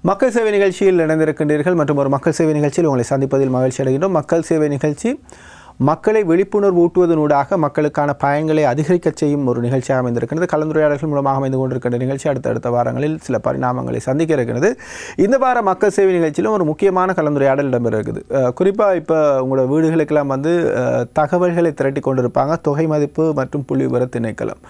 மக்கள் சேவை நிகழ்ச்சியில் இணைந்திருக்கின்றீர்கள் மற்றும் ஒரு மக்கள் சேவை நிகழ்ச்சியில் உங்களை சந்திப்பதில் மகிழ்ச்சி அடைகின்றோம். மக்கள் சேவை நிகழ்ச்சி மக்களை விழிப்புணர்வு ஊட்டுவதனூடாக மக்களுக்கான பயன்களை அதிகரிக்க செய்யும் ஒரு நிகழ்ச்சியாக அமைந்திருக்கிறது. கலந்துரையாடல்கள் மூலமாக அமைந்து கொண்டிருக்கின்ற நிகழ்ச்சி அடுத்தடுத்த வாரங்களில் சில பரிணாமங்களை சந்திக்க இருக்கிறது. இந்த வார மக்கள் சேவை நிகழ்ச்சியிலும் ஒரு முக்கியமான கலந்துரையாடல் இடம்பெற இருக்குது. குறிப்பாக இப்போ உங்களோட வீடுகளுக்கெல்லாம் வந்து தகவல்களை திரட்டி கொண்டிருப்பாங்க தொகை மதிப்பு மற்றும் புள்ளி விவர திணைக்களம்.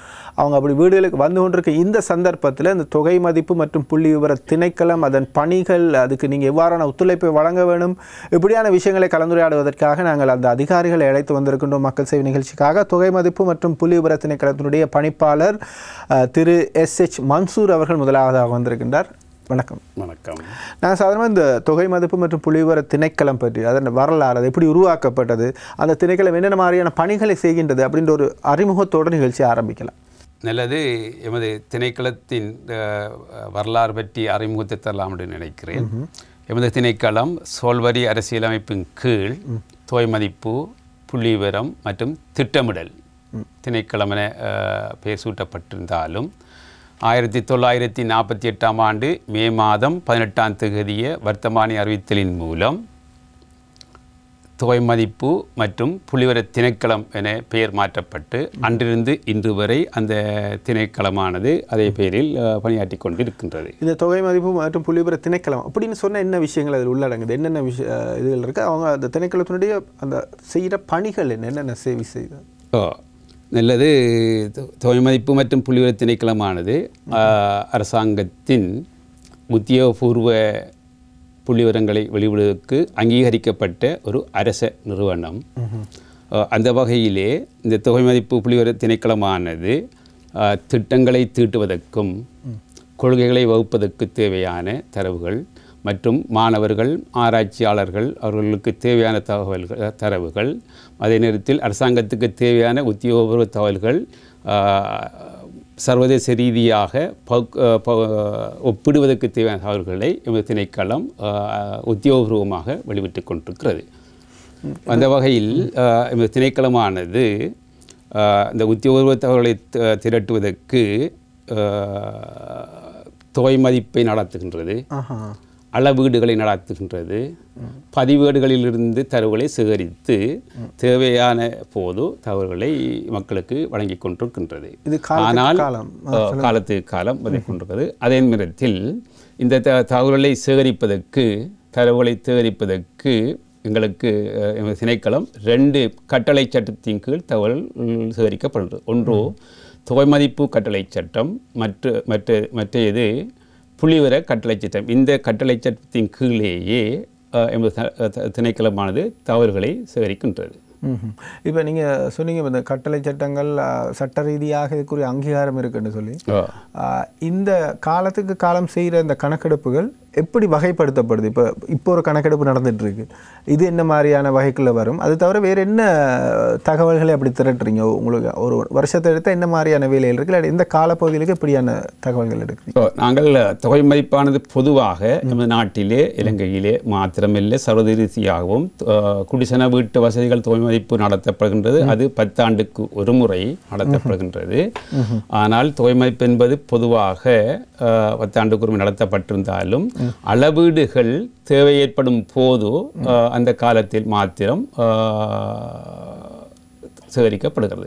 அவங்க அப்படி வீடுகளுக்கு வந்து கொண்டிருக்க இந்த சந்தர்ப்பத்தில் இந்த தொகை மதிப்பு மற்றும் புள்ளி விவர திணைக்களம் அதன் பணிகள் அதுக்கு நீங்கள் எவ்வாறான ஒத்துழைப்பை வழங்க வேணும் இப்படியான விஷயங்களை கலந்துரையாடுவதற்காக நாங்கள் அந்த அதிகாரிகளை அழைத்து வந்திருக்கின்றோம். மக்கள் சேவை நிகழ்ச்சிக்காக தொகை மதிப்பு மற்றும் புள்ளி விவர திணைக்களத்தினுடைய பணிப்பாளர் திரு SH மன்சூர் அவர்கள் முதலாவதாக வந்திருக்கின்றார். வணக்கம். வணக்கம். நாங்கள் சாதாரணமாக இந்த தொகை மதிப்பு மற்றும் புள்ளி விவர திணைக்களம் பற்றி அதன் வரலாறு அது எப்படி உருவாக்கப்பட்டது அந்த திணைக்களம் என்னென்ன மாதிரியான பணிகளை செய்கின்றது அப்படின்ற ஒரு அறிமுகத்தோடு நிகழ்ச்சி ஆரம்பிக்கலாம். நல்லது. எமது திணைக்களத்தின் வரலாறு பற்றி அறிமுகத்தை தரலாம் என்று நினைக்கிறேன். எமது திணைக்களம் சோல்வரி அரசியலமைப்பின் கீழ் தொகை மதிப்பு புள்ளி விவரம் மற்றும் திட்டமிடல் திணைக்களம் என பெயர் சூட்டப்பட்டிருந்தாலும் 1948ஆம் ஆண்டு மே மாதம் 18ஆம் தேதிய வர்த்தமானி அறிவித்தலின் மூலம் தொகை மதிப்பு மற்றும் புள்ளிவிவர திணைக்களம் என பெயர் மாற்றப்பட்டு அன்றிருந்து இன்று வரை அந்த திணைக்களமானது அதே பெயரில் பணியாற்றி கொண்டு இருக்கின்றது. இந்த தொகை மதிப்பு மற்றும் புள்ளிவிவர திணைக்களம் அப்படின்னு சொன்ன என்ன விஷயங்கள் அதில் உள்ளடங்குது, என்னென்ன இதுகள் இருக்குது, அவங்க அந்த திணைக்களத்தினுடைய அந்த செய்கிற பணிகள் என்னென்ன சேவை செய்யுது? நல்லது. தொகை மதிப்பு மற்றும் புள்ளிவிவர திணைக்களமானது அரசாங்கத்தின் உத்தியோகபூர்வ புள்ளிவிவரங்களை வெளியிடுவதற்கு அங்கீகரிக்கப்பட்ட ஒரு அரச நிறுவனம். அந்த வகையிலே இந்த தொகை மதிப்பு புள்ளிவிவர திணைக்களமானது திட்டங்களை தீட்டுவதற்கும் கொள்கைகளை வகுப்பதற்கு தேவையான தரவுகள் மற்றும் மாணவர்கள் ஆராய்ச்சியாளர்கள் அவர்களுக்கு தேவையான தரவுகள் அதே நேரத்தில் அரசாங்கத்துக்கு தேவையான உத்தியோகபூர்வ தகவல்கள் சர்வதேச ரீதியாக ஒப்பிடுவதற்கு தேவையான தகவல்களை எமது திணைக்களம் உத்தியோகபூர்வமாக வெளிவிட்டு கொண்டிருக்கிறது. அந்த வகையில் எமது திணைக்களமானது இந்த உத்தியோகபூர்வ தகவல்களை திரட்டுவதற்கு தொகை மதிப்பை நடத்துகின்றது, அளவீடுகளை நடத்துகின்றது, பதிவேடுகளிலிருந்து தரவுகளை சேகரித்து தேவையான போது தகவல்களை மக்களுக்கு வழங்கி கொண்டிருக்கின்றது. ஆனால் காலத்துக்கு காலம் வழங்கி கொண்டிருக்கிறது. அதே நேரத்தில் இந்த தகவல்களை சேகரிப்பதற்கு தரவுகளை சேகரிப்பதற்கு எங்களுக்கு திணைக்களம் 2 கட்டளை சட்டத்தின் கீழ் தகவல் சேகரிக்கப்படுகிறது. ஒன்று தொகை மதிப்பு கட்டளை சட்டம், மற்றது புள்ளிவிவர கட்டளை சட்டம். இந்த கட்டளை சட்டத்தின் கீழேயே எமது திணைக்களமானது தகவல்களை சேகரிக்கின்றது. இப்போ நீங்கள் சொன்னீங்க இந்த கட்டளை சட்டங்கள் சட்ட ரீதியாக இதுக்குரிய அங்கீகாரம் இருக்குன்னு சொல்லி, இந்த காலத்துக்கு காலம் செய்கிற இந்த கணக்கெடுப்புகள் எப்படி வகைப்படுத்தப்படுது? இப்போ ஒரு கணக்கெடுப்பு நடந்துட்டு இருக்கு, இது என்ன மாதிரியான வகைக்குள்ளே வரும்? அது தவிர வேறு என்ன தகவல்களை அப்படி திரட்டுறீங்க? உங்களுக்கு ஒரு வருஷத்தை எடுத்தால் என்ன மாதிரியான வேலைகள் இருக்குது, இல்லை இந்த காலப்பகுதிகளுக்கு எப்படியான தகவல்கள் எடுக்கிறீங்க? நாங்கள் தொகை மதிப்பானது பொதுவாக நமது நாட்டிலே இலங்கையிலே மாத்திரமில்லை சர்வதேசியாகவும் குடிசன வீட்டு வசதிகள் தொகை மதிப்பு நடத்தப்படுகின்றது. அது 10 ஆண்டுக்கு ஒரு முறை நடத்தப்படுகின்றது. ஆனால் தொகை மதிப்பு என்பது பொதுவாக 10 ஆண்டுக்கு ஒரு முறை நடத்தப்பட்டிருந்தாலும் அளவீடுகள் தேவை ஏற்படும் போது அந்த காலத்தில் மாத்திரம் சேகரிக்கப்படுகிறது.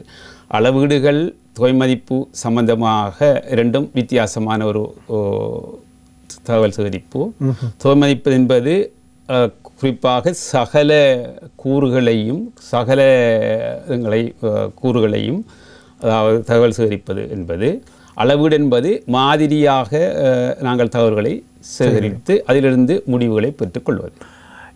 அளவீடுகள் தொகை மதிப்பு சம்பந்தமாக 2ம் வித்தியாசமான ஒரு தகவல் சேகரிப்பு. தொகை மதிப்பு என்பது குறிப்பாக சகல கூறுகளையும் கூறுகளையும் அதாவது தகவல் சேகரிப்பது என்பது. அளவீடு என்பது மாதிரியாக நாங்கள் தகவல்களை சேகரித்து அதிலிருந்து முடிவுகளை பெற்றுக்கொள்வது.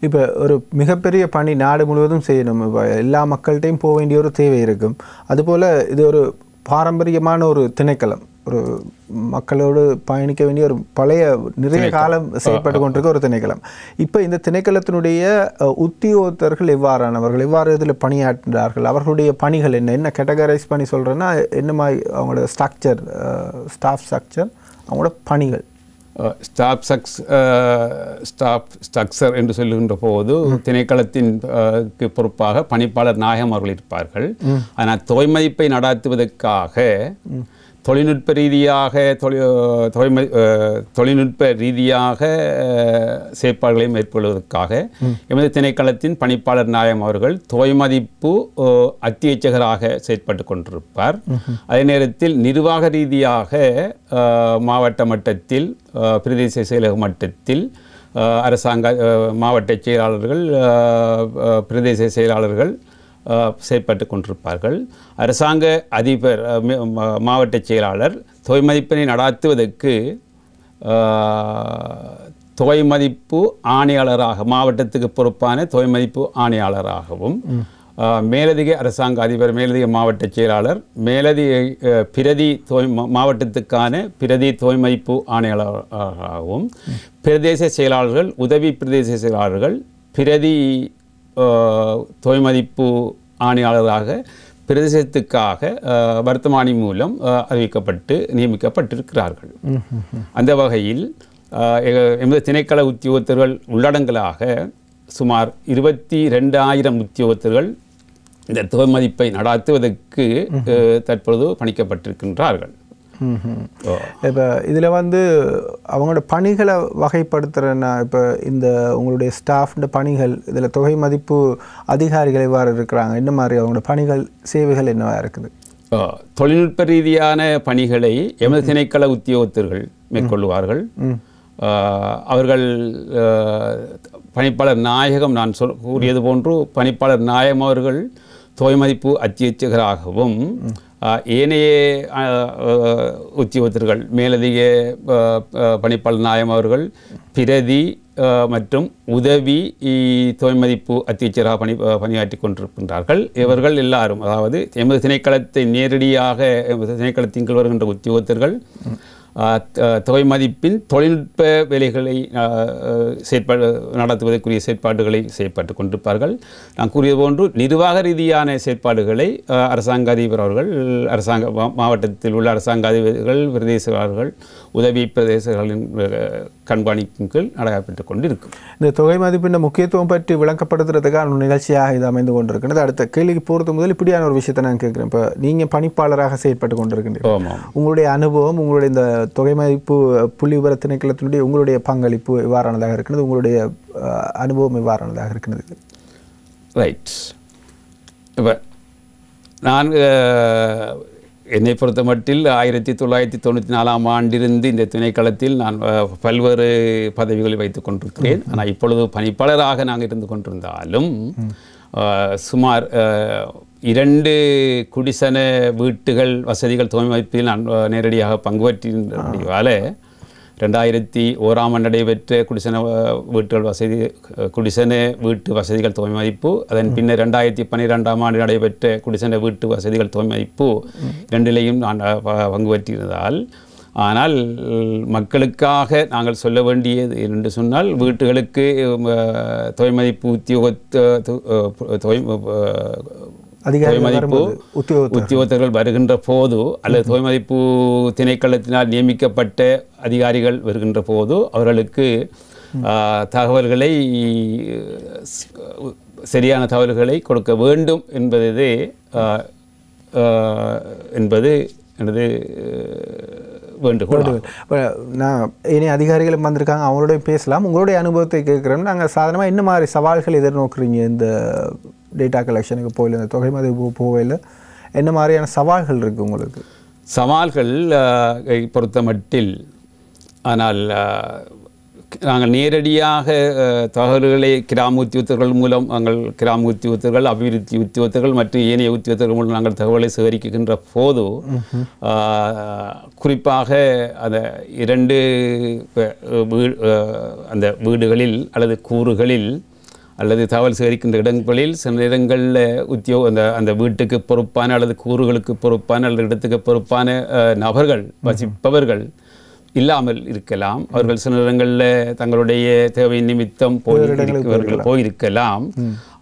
இப்போ ஒரு மிகப்பெரிய பணி நாடு முழுவதும் செய்யணும், இப்போ எல்லா மக்கள்கிட்டையும் போக வேண்டிய ஒரு தேவை இருக்கும். அதுபோல் இது ஒரு பாரம்பரியமான ஒரு திணைக்களம், ஒரு மக்களோடு பயணிக்க வேண்டிய ஒரு பழைய நிறைய காலம் செயல்பட்டு கொண்டிருக்க ஒரு திணைக்களம். இப்போ இந்த திணைக்களத்தினுடைய உத்தியோகத்தர்கள் எவ்வாறானவர்கள், எவ்வாறு இதில் பணியாற்றுகிறார்கள், அவர்களுடைய பணிகள் என்ன கேட்டகரைஸ் பண்ணி சொல்கிறேன்னா என்ன மாதிரி அவங்களோட ஸ்டாஃப் ஸ்ட்ரக்சர், அவங்களோட பணிகள்? ஸ்ட்ரக்சர் என்று சொல்லுகின்ற போது திணைக்களத்தின் பொறுப்பாக பணிப்பாளர் நாயகம் அவர்கள் இருப்பார்கள். ஆனால் தொகை மதிப்பை நடாத்துவதற்காக தொழில்நுட்ப ரீதியாக செயற்பாடுகளை மேற்கொள்வதற்காக எமது திணைக்களத்தின் பணிப்பாளர் நாயம் அவர்கள் தொய்மதிப்பு அத்தியட்சகராக செயற்பட்டு கொண்டிருப்பார். அதே நேரத்தில் நிர்வாக ரீதியாக மாவட்ட மட்டத்தில் பிரதேச செயலக மட்டத்தில் அரசாங்க மாவட்ட செயலாளர்கள் பிரதேச செயலாளர்கள் செயற்பட்டு கொண்டிருப்பார்கள். அரசாங்க அதிபர் மாவட்ட செயலாளர் தொகை மதிப்பினை நடாத்துவதற்கு தொகை மதிப்பு ஆணையாளராக மாவட்டத்துக்கு பொறுப்பான தொகை மதிப்பு ஆணையாளராகவும் மேலதிக அரசாங்க அதிபர் மேலதிக மாவட்ட செயலாளர் மேலதிக பிரதி மாவட்டத்துக்கான பிரதி தொகை மதிப்பு ஆணையாளராகவும் பிரதேச செயலாளர்கள் உதவி பிரதேச செயலாளர்கள் பிரதி தொகை மதிப்பு ஆணையாளராக பிரதேசத்துக்காக வர்த்தமானி மூலம் அறிவிக்கப்பட்டு நியமிக்கப்பட்டிருக்கிறார்கள். அந்த வகையில் எமது திணைக்கள உத்தியோகத்தர்கள் உள்ளடங்கலாக சுமார் 22,000 உத்தியோகத்தர்கள் இந்த தொகை மதிப்பை நடாத்துவதற்கு தற்பொழுது பணிக்கப்பட்டிருக்கின்றார்கள். இப்போ இதில் அவங்களோட பணிகளை வகைப்படுத்துகிறேன்னா இப்போ இந்த உங்களுடைய ஸ்டாஃப்ட பணிகள் இதில் தொகை மதிப்பு அதிகாரிகள் எவ்வாறு இருக்கிறாங்க, என்ன மாதிரி அவங்களோட பணிகள் சேவைகள் என்னவா இருக்குது? தொழில்நுட்ப ரீதியான பணிகளை எமது திணைக்கள உத்தியோகத்தர்கள் மேற்கொள்வார்கள். அவர்கள் பணிப்பாளர் நாயகம் நான் கூறியது போன்று பணிப்பாளர் நாயகம் அவர்கள் தொகை மதிப்பு அத்தியட்சகராகவும் ஏனைய உத்தியோகத்தர்கள் மேலதிக பணிப்பாளர் நாயகம் அவர்கள் பிரதி மற்றும் உதவி தொகை மதிப்பு அத்தியட்சகராக பணியாற்றி கொண்டிருக்கின்றார்கள். இவர்கள் எல்லாரும் அதாவது எமது திணைக்களத்தை நேரடியாக எமது திணைக்களத்தின் கீழ் வருகின்ற உத்தியோகத்தர்கள் தொகை மதிப்பின் தொழில்நுட்ப வேலைகளை நடத்துவதற்குரிய செயற்பாடுகளை செயற்பட்டு கொண்டிருப்பார்கள். நான் கூறியது போன்று நிர்வாக ரீதியான செயற்பாடுகளை அரசாங்க அதிபர் அவர்கள் மாவட்டத்தில் உள்ள அரசாங்க அதிபர்கள் பிரதேசர்கள் உதவி பிரதேசங்களின் கண்காணிப்பின் கீழ் நடைபெற்றுக் கொண்டு இருக்கும். இந்த தொகை மதிப்பின் முக்கியத்துவம் பற்றி விளக்கப்படுத்துறதுக்கான நிகழ்ச்சியாக இது அமைந்து கொண்டிருக்கிறது. அடுத்த கேள்விக்கு போகிறது முதல் இப்படியான ஒரு விஷயத்தை நான் கேட்குறேன். இப்போ நீங்கள் பணிப்பாளராக செயற்பட்டு கொண்டிருக்கின்றீர்கள். உங்களுடைய அனுபவம், உங்களுடைய இந்த தொகை மதிப்பு புள்ளி விவர திணைக்களத்தினுடைய உங்களுடைய பங்களிப்பு எவ்வாறானதாக இருக்கிறது, உங்களுடைய அனுபவம் எவ்வாறானதாக இருக்கிறது? ரைட். இப்போ நான் என்னை பொறுத்த மட்டில் 1994ஆம் ஆண்டிலிருந்து இந்த திணைக்களத்தில் நான் பல்வேறு பதவிகளை வைத்துக் கொண்டிருக்கிறேன். ஆனால் இப்பொழுது பணிப்பாளராக நாங்கள் இருந்து கொண்டிருந்தாலும் சுமார் 2 குடிசன வீட்டுகள் வசதிகள் தொகை மதிப்பில் நான் நேரடியாக பங்கு பற்றினால 2001ஆம் ஆண்டு நடைபெற்ற குடிசன வீட்டுகள் குடிசன வீட்டு வசதிகள் தொகை மதிப்பு, அதன் பின்னர் 2012ஆம் ஆண்டு நடைபெற்ற குடிசன வீட்டு வசதிகள் தொகை மதிப்பு இரண்டிலையும் நான் பங்கு பற்றியிருந்தால், ஆனால் மக்களுக்காக நாங்கள் சொல்ல வேண்டியது என்று சொன்னால் வீட்டுகளுக்கு தொகை மதிப்பு உத்தியோகத்தர்கள் வருகின்ற போது அல்லது தொகை மதிப்பு திணைக்களத்தினால் நியமிக்கப்பட்ட அதிகாரிகள் வருகின்ற போது அவர்களுக்கு தகவல்களை சரியான தகவல்களை கொடுக்க வேண்டும் என்பது எனது வேண்டுகோள். நான் இனி அதிகாரிகளும் வந்திருக்காங்க, அவங்களோட பேசலாம். உங்களுடைய அனுபவத்தை கேட்குறோம். நாங்கள் சாதாரணமாக என்ன மாதிரி சவால்கள் எதிர்நோக்குறீங்க இந்த டேட்டா கலெக்ஷனுக்கு போகல, இந்த தொகை மதிப்பு போகல என்ன மாதிரியான சவால்கள் இருக்குது உங்களுக்கு? சவால்கள் பொறுத்த மட்டில், ஆனால் நாங்கள் நேரடியாக தகவல்களை கிராம உத்தியோகத்தர்கள் மூலம் கிராம உத்தியோகத்தர்கள் அபிவிருத்தி உத்தியோகத்தர்கள் மற்றும் ஏனைய உத்தியோகத்தர்கள் மூலம் நாங்கள் தகவலை சேகரிக்கின்ற போது குறிப்பாக அந்த 2 அந்த வீடுகளில் அல்லது கூறுகளில் அல்லது தகவல் சேகரிக்கின்ற இடங்களில் சில நேரங்களில் அந்த வீட்டுக்கு பொறுப்பான அல்லது கூறுகளுக்கு பொறுப்பான அல்லது இடத்துக்கு பொறுப்பான நபர்கள் வசிப்பவர்கள் இல்லாமல் இருக்கலாம். அவர்கள் சில நேரங்களில் தங்களுடைய தேவை நிமித்தம் போயிருக்கலாம்.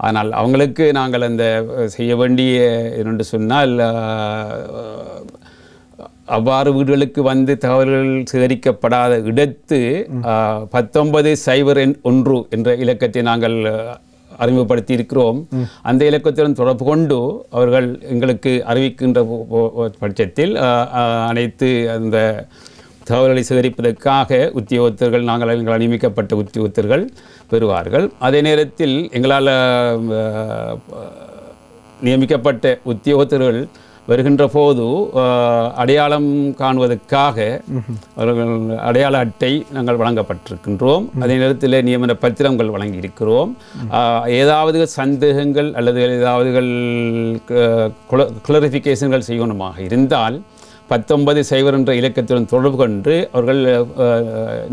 ஆனால் அவங்களுக்கு நாங்கள் அந்த செய்ய வேண்டிய என்று சொன்னால் அவ்வாறு வீடுகளுக்கு வந்து தகவல்கள் சேகரிக்கப்படாத இடத்து 1901 என்ற இலக்கத்தை நாங்கள் அறிமுகப்படுத்தி இருக்கிறோம். அந்த இலக்கத்துடன் தொடர்பு கொண்டு அவர்கள் எங்களுக்கு அறிவிக்கின்ற பட்சத்தில் அனைத்து அந்த தகவல்களை சேகரிப்பதற்காக உத்தியோகத்தர்கள் நாங்கள் நியமிக்கப்பட்ட உத்தியோகத்தர்கள் பெறுவார்கள். அதே நேரத்தில் எங்களால் நியமிக்கப்பட்ட உத்தியோகத்தர்கள் வருகின்ற போது அடையாளம் காணுவதற்காக அவர்கள் அடையாள அட்டை நாங்கள் வழங்கப்பட்டிருக்கின்றோம். அதே நேரத்தில் நியமன பத்திரங்கள் வழங்கியிருக்கிறோம். ஏதாவது சந்தேகங்கள் அல்லது ஏதாவது கிளாரிஃபிகேஷன்கள் செய்யணுமாக இருந்தால் 19 என்ற இலக்கத்துடன் தொடர்பு கொண்டு அவர்கள்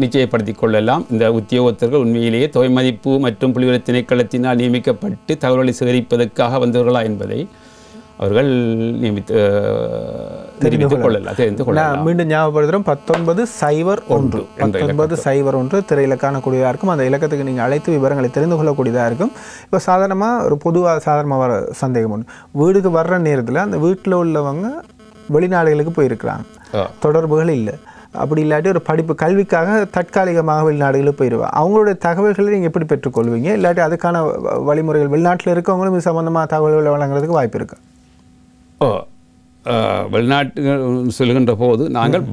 நிச்சயப்படுத்திக் கொள்ளலாம். இந்த உத்தியோகத்தர்கள் உண்மையிலேயே தொகை மதிப்பு மற்றும் புள்ளிவிவர திணைக்களத்தினால் நியமிக்கப்பட்டு தகவல்களை சேகரிப்பதற்காக வந்தவர்களா என்பதை அவர்கள் தெரிந்து கொள்ளலாம். மீண்டும் ஞாபகப்படுத்துகிறோம், 1901 திரையிலக்கான கூடியதாக இருக்கும். அந்த இலக்கத்துக்கு நீங்கள் அழைத்து விவரங்களை தெரிந்து கொள்ளக்கூடியதாக இருக்கும். இப்போ சாதாரணமாக ஒரு பொதுவாக சாதாரணமாக வர சந்தேகம் ஒன்று, வீடுக்கு வர்ற நேரத்தில் அந்த வீட்டில் உள்ளவங்க வெளிநாடுகளுக்கு போயிருக்கிறாங்க, தொடர்புகள் இல்லை, அப்படி இல்லாட்டி ஒரு படிப்பு கல்விக்காக தற்காலிகமாக வெளிநாடுகளுக்கு போயிடுவாங்க. அவங்களுடைய தகவல்களை நீங்கள் எப்படி பெற்றுக்கொள்வீங்க? இல்லாட்டி அதுக்கான வழிமுறைகள் வெளிநாட்டில் இருக்கவங்களும் இது சம்பந்தமாக தகவல்களை வழங்குறதுக்கு வாய்ப்பு இருக்கு? வெளிநாட்டு சொல்கின்ற போது நாங்கள்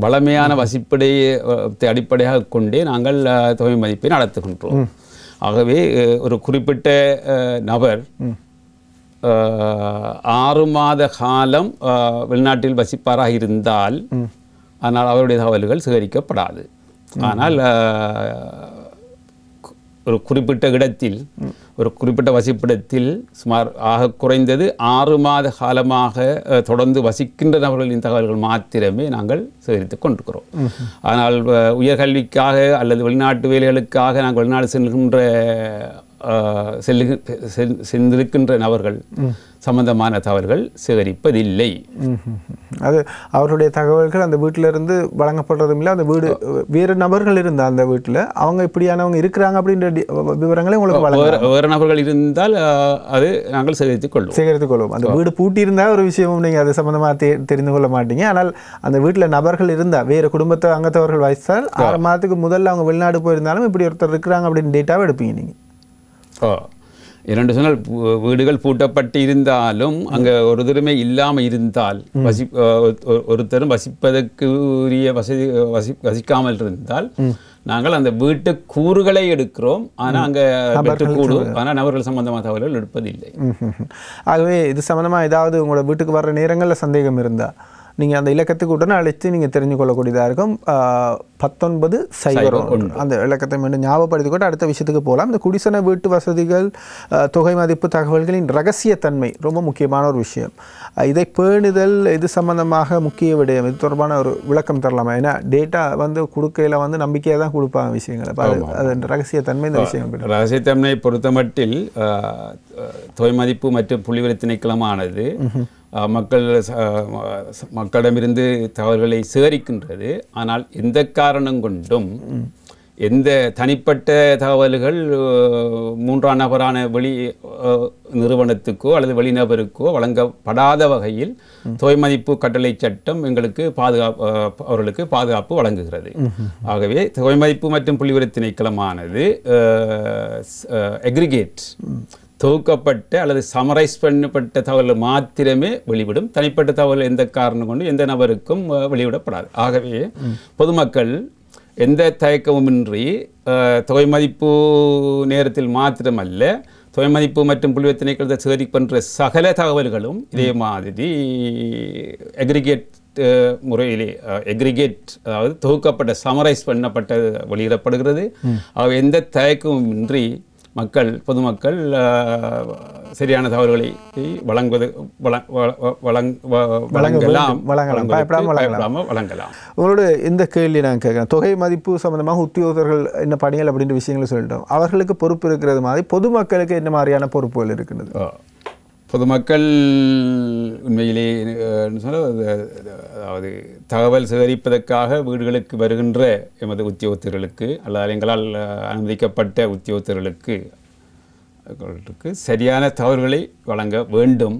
வளமையான வசிப்படையை அடிப்படையாக கொண்டே நாங்கள் தொகை மதிப்பை நடத்துகின்றோம். ஆகவே ஒரு குறிப்பிட்ட நபர் 6 மாத காலம் வெளிநாட்டில் வசிப்பாராக இருந்தால் ஆனால் அவருடைய தகவல்கள் சேகரிக்கப்படாது. ஆனால் ஒரு குறிப்பிட்ட இடத்தில் ஒரு குறிப்பிட்ட வசிப்பிடத்தில் சுமார் ஆக குறைந்தது 6 மாத காலமாக தொடர்ந்து வசிக்கின்ற நபர்களின் தகவல்கள் மாத்திரமே நாங்கள் சேகரித்துக் கொண்டிருக்கிறோம். ஆனால் உயர்கல்விக்காக அல்லது வெளிநாட்டு வேலைகளுக்காக நாங்கள் வெளிநாடு சென்றிருக்கின்ற நபர்கள் சம்பந்தமான தகவல்கள் சேகரிப்பதில்லை. அது அவருடைய தகவல்கள் அந்த வீட்டிலிருந்து வழங்கப்படுறதும் இல்லை. அந்த வீடு வேறு நபர்கள் இருந்தால் அந்த வீட்டில் அவங்க இப்படியானவங்க இருக்கிறாங்க அப்படின்ற விவரங்களை உங்களுக்கு வேறு நபர்கள் இருந்தால் அது நாங்கள் சேகரித்துக் கொள்வோம். அந்த வீடு பூட்டி இருந்தால் ஒரு விஷயமும் நீங்கள் அது சம்பந்தமாக தெரிந்து கொள்ள மாட்டீங்க. ஆனால் அந்த வீட்டில் நபர்கள் இருந்தால் வேறு குடும்பத்தை அங்கத்தவர்கள் வயசால் 6 மாதத்துக்கு முதல்ல அவங்க வெளிநாடு போயிருந்தாலும் இப்படி ஒருத்தர் இருக்கிறாங்க அப்படின்னு டேட்டாவை எடுப்பீங்க நீங்கள். இரண்டு சொன்னால் வீடுகள் பூட்டப்பட்டு இருந்தாலும் அங்கே ஒரு தூரமே இல்லாமல் இருந்தால் ஒருத்தரும் வசிப்பதற்கு உரிய வசிக்காமல் இருந்தால் நாங்கள் அந்த வீட்டு கூறுகளை எடுக்கிறோம். ஆனால் அங்கே கூடும், ஆனால் நபர்கள் சம்பந்தமான தகவல்கள் எடுப்பதில்லை. ஆகவே இது சம்பந்தமாக ஏதாவது உங்களோட வீட்டுக்கு வர்ற நேரங்களில் சந்தேகம் இருந்தால் நீங்கள் அந்த இலக்கத்துக்கு உடனே அழைத்து நீங்கள் தெரிஞ்சு கொள்ளக்கூடியதாக இருக்கும். 1901 அந்த இலக்கத்தை மீண்டும் ஞாபகப்படுத்தி கொண்டு அடுத்த விஷயத்துக்கு போகலாம். இந்த குடிசன வீட்டு வசதிகள் தொகை மதிப்பு தகவல்களின் இரகசியத்தன்மை ரொம்ப முக்கியமான ஒரு விஷயம். இதை பேணுதல் இது சம்பந்தமாக முக்கிய விடயம். இது தொடர்பான ஒரு விளக்கம் தரலாமா? ஏன்னா டேட்டா கொடுக்கையில் நம்பிக்கையாக தான் கொடுப்பாங்க விஷயங்களை. அது ரகசியத்தன்மை இந்த விஷயங்கள் ரகசியத்தன்மை பொறுத்தமட்டில் தொகை மதிப்பு மற்றும் புள்ளிவிவர திணைக்களமானது மக்களிடமிருந்து தகவல்களை சேகரிக்கின்றது. ஆனால் எந்த காரணம் கொண்டும் எந்த தனிப்பட்ட தகவல்கள் மூன்றாம் நபரான வெளி நிறுவனத்துக்கோ அல்லது வெளிநபருக்கோ வழங்கப்படாத வகையில் தொகை மதிப்பு கட்டளை சட்டம் எங்களுக்கு அவர்களுக்கு பாதுகாப்பு வழங்குகிறது. ஆகவே தொகை மதிப்பு மற்றும் புள்ளிவிவர திணைக்களமானது அக்ரிகேட் தொகுக்கப்பட்ட அல்லது சமரைஸ் பண்ணப்பட்ட தகவல்கள் மாத்திரமே வெளிவிடும். தனிப்பட்ட தகவல் எந்த காரணம் கொண்டு எந்த நபருக்கும் வெளிவிடப்படாது. ஆகவே பொதுமக்கள் எந்த தயக்கமுமின்றி தொகை மதிப்பு நேரத்தில் மாத்திரமல்ல, தொகை மதிப்பு மற்றும் புள்ளிவிவர திணைக்களத்தை சேகரிக்கின்ற சகல தகவல்களும் இதே மாதிரி அக்ரிகேட் முறையிலே அதாவது தொகுக்கப்பட்ட சமரைஸ் பண்ணப்பட்ட வெளியிடப்படுகிறது. எந்த தயக்கமுமின்றி பொதுமக்கள் சரியான தகவல்களை வழங்கலாம். உங்களோட இந்த கேள்வி நான் கேட்குறேன். தொகை மதிப்பு சம்பந்தமாக உத்தியோகர்கள் என்ன பணிகள் அப்படின்ற விஷயங்களை சொல்லிட்டோம். அவர்களுக்கு பொறுப்பு இருக்கிறது மாதிரி பொதுமக்களுக்கு என்ன மாதிரியான பொறுப்புகள் இருக்கிறது? பொதுமக்கள் உண்மையிலே அதாவது தகவல் சேகரிப்பதற்காக வீடுகளுக்கு வருகின்ற எமது உத்தியோகத்தர்களுக்கு அல்லது எங்களால் அனுமதிக்கப்பட்ட உத்தியோகத்தர்களுக்கு சரியான தகவல்களை வழங்க வேண்டும்.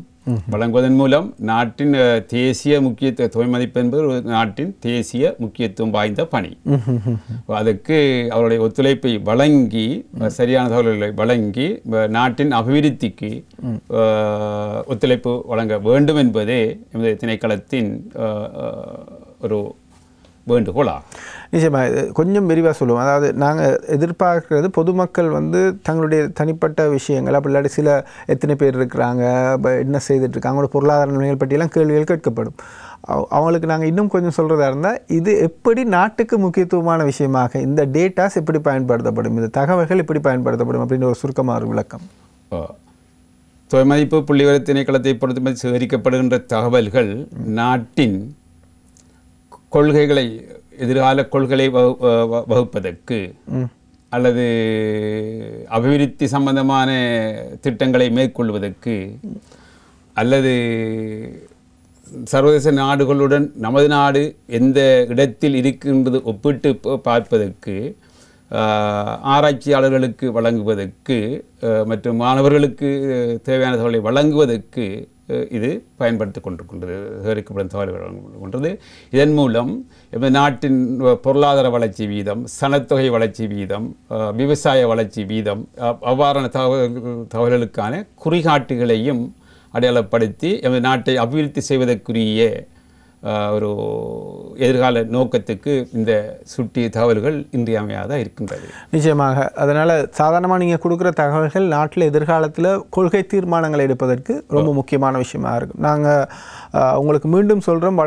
வழங்குவதன் மூலம் நாட்டின் தேசிய முக்கியத்துவ தொகை மதிப்பு என்பது ஒரு நாட்டின் தேசிய முக்கியத்துவம் வாய்ந்த பணி. அதுக்கு அவருடைய ஒத்துழைப்பை வழங்கி சரியான தகவல்களை வழங்கி நாட்டின் அபிவிருத்திக்கு ஒத்துழைப்பு வழங்க வேண்டும் என்பதே எமது திணைக்களத்தின் ஒரு வேண்டுகோளாகும். நிச்சயமாக கொஞ்சம் விரிவாக சொல்லுவோம். அதாவது நாங்கள் எதிர்பார்க்கிறது பொதுமக்கள் தங்களுடைய தனிப்பட்ட விஷயங்கள் அப்படி இல்லாட்டி சில எத்தனை பேர் இருக்கிறாங்க, என்ன செய்துட்ருக்காங்க, அவங்களோட பொருளாதார நிலைகள் பற்றியெல்லாம் கேள்விகள் கேட்கப்படும். அவங்களுக்கு நாங்கள் இன்னும் கொஞ்சம் சொல்கிறதா இருந்தால் இது எப்படி நாட்டுக்கு முக்கியத்துவமான விஷயமாக இந்த டேட்டாஸ் எப்படி பயன்படுத்தப்படும், இந்த தகவல்கள் எப்படி பயன்படுத்தப்படும் அப்படின்னு ஒரு சுருக்கமான ஒரு விளக்கம். தொகை மதிப்பு புள்ளிவிவர திணைக்களத்தை பொறுத்தவரை சேகரிக்கப்படுகின்ற தகவல்கள் நாட்டின் கொள்கைகளை எதிர்கால கொள்கைகளை வகுப்பதற்கு அல்லது அபிவிருத்தி சம்பந்தமான திட்டங்களை மேற்கொள்வதற்கு அல்லது சர்வதேச நாடுகளுடன் நமது நாடு எந்த இடத்தில் இருக்கின்றது ஒப்பிட்டு பார்ப்பதற்கு, ஆராய்ச்சியாளர்களுக்கு வழங்குவதற்கு மற்றும் மாணவர்களுக்கு தேவையான தகவலை வழங்குவதற்கு இது பயன்படுத்தி கொண்டிருக்கின்றது. சேகரிக்கப்படும் தகவல்கள் கொண்டது. இதன் மூலம் நாட்டின் பொருளாதார வளர்ச்சி வீதம், சனத்தொகை வளர்ச்சி வீதம், விவசாய வளர்ச்சி வீதம் அவ்வாறான தகவல்களுக்கான குறிகாட்டிகளையும் அடையாளப்படுத்தி எமது நாட்டை அபிவிருத்தி செய்வதற்குரிய ஒரு எதிர்கால நோக்கத்துக்கு இந்த சுட்டிய தகவல்கள் இன்றியமையாத இருக்கின்றது. நிச்சயமாக. அதனால் சாதாரணமாக நீங்கள் கொடுக்குற தகவல்கள் நாட்டில் எதிர்காலத்தில் கொள்கை தீர்மானங்களை எடுப்பதற்கு ரொம்ப முக்கியமான விஷயமாக இருக்கும். நாங்கள் உங்களுக்கு மீண்டும் சொல்கிறோம்,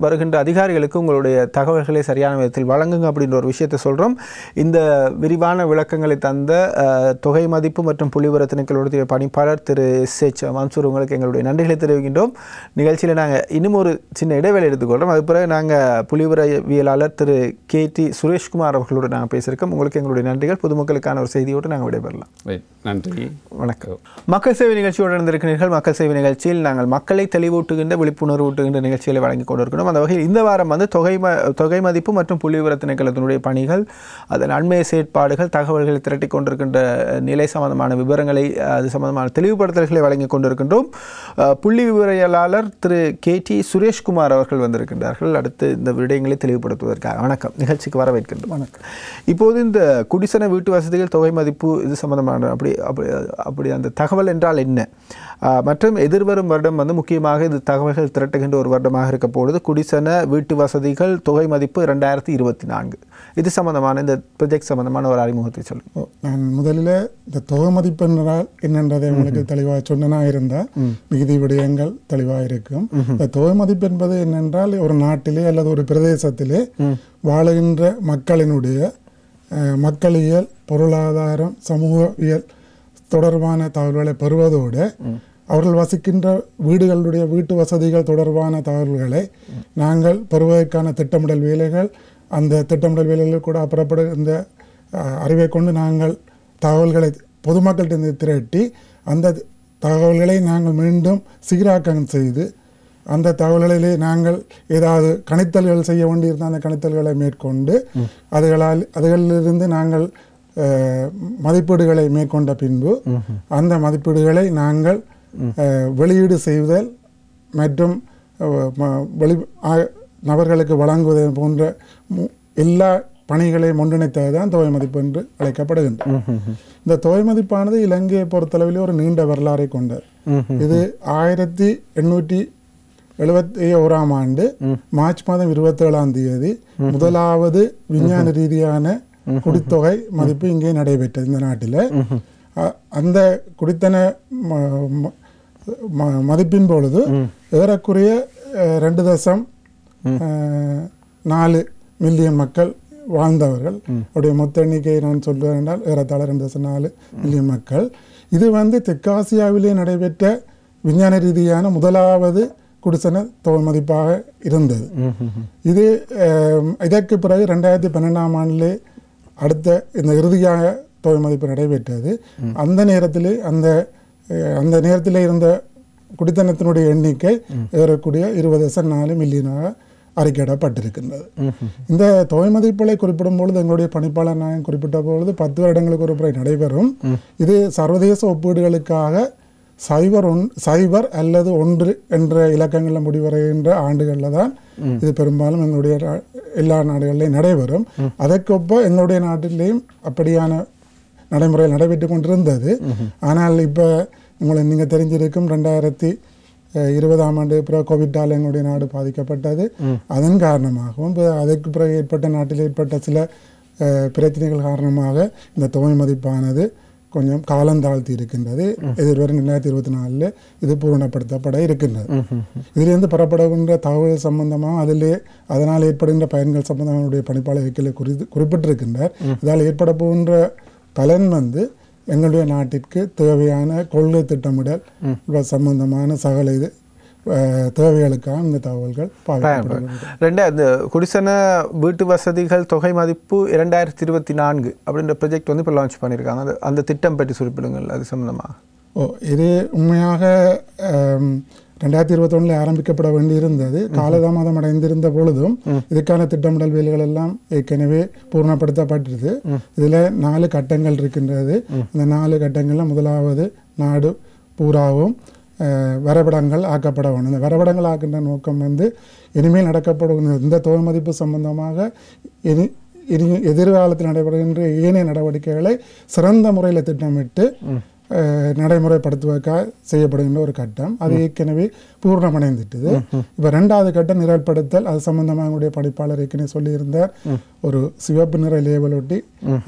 வருகின்ற அதிகாரிகளுக்கு உங்களுடைய தகவல்களை சரியான விதத்தில் வழங்குங்க அப்படின்ற ஒரு விஷயத்தை சொல்கிறோம். இந்த விரிவான விளக்கங்களை தந்த தொகை மதிப்பு மற்றும் புள்ளிவிவர திணைக்களோட பணிப்பாளர் திரு SH மன்சூர் உங்களுக்கு எங்களுடைய நன்றிகளை தெரிவிக்கின்றோம். நிகழ்ச்சியில் நாங்கள் இன்னும் ஒரு சின்ன இடைவேளை எடுத்துக்கொள்கிறோம். அது பிறகு நாங்கள் புள்ளிவிவரவியலாளர் திரு KT சுரேஷ்குமார் அவர்களோடு நாங்கள் பேசியிருக்கோம். உங்களுக்கு எங்களுடைய நன்றிகள். பொதுமக்களுக்கான ஒரு செய்தியோடு நாங்கள் விடைபெறலாம். நன்றி, வணக்கம். மக்கள் சேவை நிகழ்ச்சியோடு இருந்திருக்கிறீர்கள். மக்கள் சேவை நிகழ்ச்சியில் நாங்கள் மக்களை தெளிவூட்டுகின்ற விழிப்புணர்வு ஊட்டுகின்ற நிகழ்ச்சிகளை வழங்கி கொண்டிருக்கிறோம். அந்த வகையில் இந்த வாரம் தொகை மதிப்பு மற்றும் புள்ளிவிவர திணைக்களத்தினுடைய பணிகள், அதன் அண்மைய செயற்பாடுகள், தகவல்களை திரட்டி கொண்டிருக்கின்ற நிலை சம்பந்தமான விவரங்களை, அது சம்பந்தமான தெளிவுபடுத்தல்களை வழங்கி கொண்டிருக்கின்றோம். புள்ளி விவரையாளர் திரு KT சுரேஷ்குமார் அவர்கள் வந்திருக்கின்றார்கள் அடுத்து இந்த விடயங்களை தெளிவுபடுத்துவதற்காக. வணக்கம், நிகழ்ச்சிக்கு வரவேற்கின்றோம். வணக்கம். இப்போது இந்த குடிசன வீட்டு வசதிகள் தொகை மதிப்பு இது சம்பந்தமான அப்படி அந்த தகவல் என்றால் என்ன, மற்றும் எதிர்வரும் வருடம் முக்கியமாக இது தகவல்கள் திரட்டுகின்ற ஒரு வருடமாக இருக்க போது குடிசன வீட்டு வசதிகள் தொகை மதிப்பு 2024 இது சம்பந்தமான இந்த ப்ரொஜெக்ட் சம்பந்தமான ஒரு அறிமுகத்தை சொல்லுங்க. நான் முதலில் இந்த தொகை மதிப்பு என்றால் என்னன்றதை உங்களுக்கு தெளிவாக சொன்னா இருந்தால் மிகுதி விடயங்கள் தெளிவாக இருக்கும். இந்த தொகை மதிப்பு என்பது என்னென்றால் ஒரு நாட்டிலே அல்லது ஒரு பிரதேசத்திலே வாழுகின்ற மக்களினுடைய மக்களியல், பொருளாதாரம், சமூகவியல் தொடர்பான தகவல்களை பெறுவதோடு அவர்கள் வசிக்கின்ற வீடுகளுடைய வீட்டு வசதிகள் தொடர்பான தகவல்களை நாங்கள் பெறுவதற்கான திட்டமிடல் வேலைகள், அந்த திட்டமிடல் வேலைகள் கூட அப்புறப்பட இந்த அறிவை கொண்டு நாங்கள் தகவல்களை பொதுமக்கள்கிட்ட திரட்டி அந்த தகவல்களை நாங்கள் மீண்டும் சீராக்கம் செய்து அந்த தகவல்களிலே நாங்கள் ஏதாவது கணித்தல்கள் செய்ய வேண்டியிருந்தால் அந்த கணித்தல்களை மேற்கொண்டு அதுகளிலிருந்து நாங்கள் மதிப்பீடுகளை மேற்கொண்ட பின்பு அந்த மதிப்பீடுகளை நாங்கள் வெளியீடு செய்தல் மற்றும் நபர்களுக்கு வழங்குவது போன்ற எல்லா பணிகளையும் ஒன்றிணைத்தது தான் தொகை மதிப்பு என்று அழைக்கப்படுகின்றது. இந்த தொகை மதிப்பானது இலங்கையை பொறுத்தளவில் ஒரு நீண்ட வரலாறை கொண்டது. இது 1871 ஆண்டு மார்ச் மாதம் 27ஆம் தேதி முதலாவது விஞ்ஞான ரீதியான குடித்தொகை மதிப்பு இங்கே நடைபெற்றது இந்த நாட்டில். அந்த குடித்தன மதிப்பின் பொழுது ஏறக்குறைய 2.4 மில்லியன் மக்கள் வாழ்ந்தவர்கள். அவருடைய மொத்த எண்ணிக்கையை நான் சொல்வேன் என்றால் ஏறத்தாழ 2.4 மில்லியன் மக்கள். இது தெற்காசியாவிலே நடைபெற்ற விஞ்ஞான ரீதியான முதலாவது குடிசன தொகை மதிப்பாக இருந்தது. இது இதற்கு பிறகு 2012ஆம் ஆண்டிலே அடுத்த இந்த இறுதியாக தொகை மதிப்பு நடைபெற்றது. அந்த நேரத்திலே அந்த நேரத்தில் இருந்த குடித்தனத்தினுடைய எண்ணிக்கை ஏறக்கூடிய 20.4 மில்லியனாக அறிக்கையிடப்பட்டிருக்கின்றது. இந்த தொகை மதிப்புகளை குறிப்பிடும் பொழுது எங்களுடைய பணிப்பாளர் நாயகம் குறிப்பிட்ட பொழுது 10 வருடங்களுக்கு ஒரு முறை நடைபெறும். இது சர்வதேச ஒப்பீடுகளுக்காக 0 அல்லது 1 என்ற இலக்கங்களில் முடிவடைகின்ற ஆண்டுகளில் தான் இது பெரும்பாலும் எங்களுடைய எல்லா நாடுகளிலையும் நடைபெறும். அதற்கொப்ப எங்களுடைய நாட்டிலேயும் அப்படியான நடைமுறையில் நடைபெற்று கொண்டிருந்தது. ஆனால் இப்போ நீங்கள் தெரிஞ்சிருக்கும் 2020ஆம் ஆண்டு பிறகு கோவிட்டால் எங்களுடைய நாடு பாதிக்கப்பட்டது. அதன் காரணமாகவும் அதற்கு பிறகு நாட்டில் ஏற்பட்ட சில பிரச்சனைகள் காரணமாக இந்த தொகை மதிப்பானது கொஞ்சம் காலந்தாழ்த்தி இருக்கின்றது. எதிர்வரும் 2024 இது பூரணப்படுத்தப்பட இருக்கின்றது. இதிலிருந்து பெறப்படுகின்ற தகவல் சம்பந்தமாக அதனால் ஏற்படுகின்ற பயன்கள் சம்பந்தமான பணிப்பாளர் குறிப்பிட்டிருக்கின்றார். இதால் ஏற்பட போகின்ற பலன் எங்களுடைய நாட்டிற்கு தேவையான கொள்கை திட்டமிடல் சம்பந்தமான சகல தேவைகளுக்காக இந்த தகவல்கள் இந்த குடிசன வீட்டு வசதிகள் தொகை மதிப்பு 2024 அப்படின்ற ப்ராஜெக்ட் இப்போ லான்ச் பண்ணியிருக்காங்க. அந்த திட்டம் பற்றி குறிப்பிடுங்கள். அது சம்பந்தமாக இது உண்மையாக 2021 ஆரம்பிக்கப்பட வேண்டியிருந்தது. காலதாமதம் அடைந்திருந்த பொழுதும் இதுக்கான திட்டமிடல் வேலைகள் எல்லாம் ஏற்கனவே பூர்ணப்படுத்தப்பட்டது. இதில் 4 கட்டங்கள் இருக்கின்றது. இந்த 4 கட்டங்களில் முதலாவது நாடு பூராவும் வரைபடங்கள் ஆக்கப்பட வேண்டும். இந்த வரைபடங்கள் ஆக்கின்ற நோக்கம் இனிமேல் நடக்கப்படும் இந்த தொகை மதிப்பு சம்பந்தமாக எதிர்காலத்தில் நடைபெறுகின்ற ஏனைய நடவடிக்கைகளை சிறந்த முறையில் திட்டமிட்டு நடைமுறைப்படுத்துவதற்காக செய்யப்படுகின்ற ஒரு கட்டம். அது ஏற்கனவே பூர்ணமடைந்துட்டது. இப்போ 2வது கட்டம் நிரல்படுத்தல். அது சம்பந்தமாக படிப்பாளர் ஏற்கனவே சொல்லியிருந்தார். ஒரு சிவப்பு நிற லேபிளொட்டி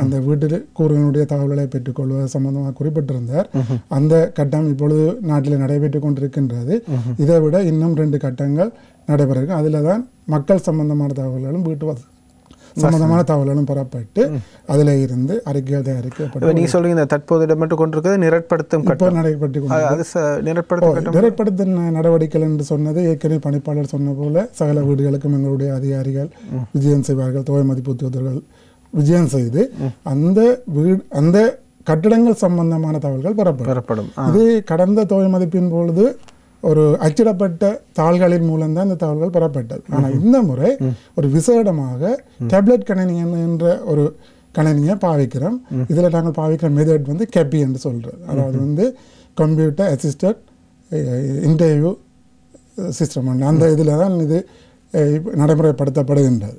அந்த வீட்டு கூறுகளுடைய தகவல்களை பெற்றுக்கொள்வது சம்பந்தமாக குறிப்பிட்டிருந்தார். அந்த கட்டம் இப்பொழுது நாட்டில் நடைபெற்று கொண்டிருக்கின்றது. இதை விட இன்னும் 2 கட்டங்கள் நடைபெற. அதில் தான் மக்கள் சம்பந்தமான தகவல்களும் வீட்டு சம்பந்தமான தகவல்களும் பெறப்பட்டு அதில் இருந்து அறிக்கைகள் தயாரிக்கப்பட்டு நீங்கள் சொல்றீங்க இந்த தற்போது இடம்பெற்று கொண்டிருக்கிறது நிரட்படுத்தும் நிரட்படுத்தும் நடவடிக்கைகள் என்று சொன்னது ஏற்கனவே பணிப்பாளர் சொன்ன போல சகல வீடுகளுக்கும் எங்களுடைய அதிகாரிகள் விஜயம் செய்வார்கள். தொகை மதிப்பு உத்தியோகர்கள் விஜயம் செய்து அந்த கட்டிடங்கள் சம்பந்தமான தகவல்கள் பெறப்படும். இது கடந்த தொகை மதிப்பின் பொழுது ஒரு அச்சிடப்பட்ட தாள்களின் மூலம்தான் இந்த தகவல்கள் பெறப்பட்டது. ஆனால் இந்த முறை ஒரு விசேடமாக டேப்லெட் கணினி என்ற ஒரு கணினியை பாவிக்கிறோம். இதில் நாங்கள் பாவிக்கிற மெத்தட் கெப்பி என்று சொல்கிறது. அதாவது கம்ப்யூட்டர் அசிஸ்டட் இன்டர்வியூ சிஸ்டம். அந்த இதில் தான் இது நடைமுறைப்படுத்தப்படுகின்றது.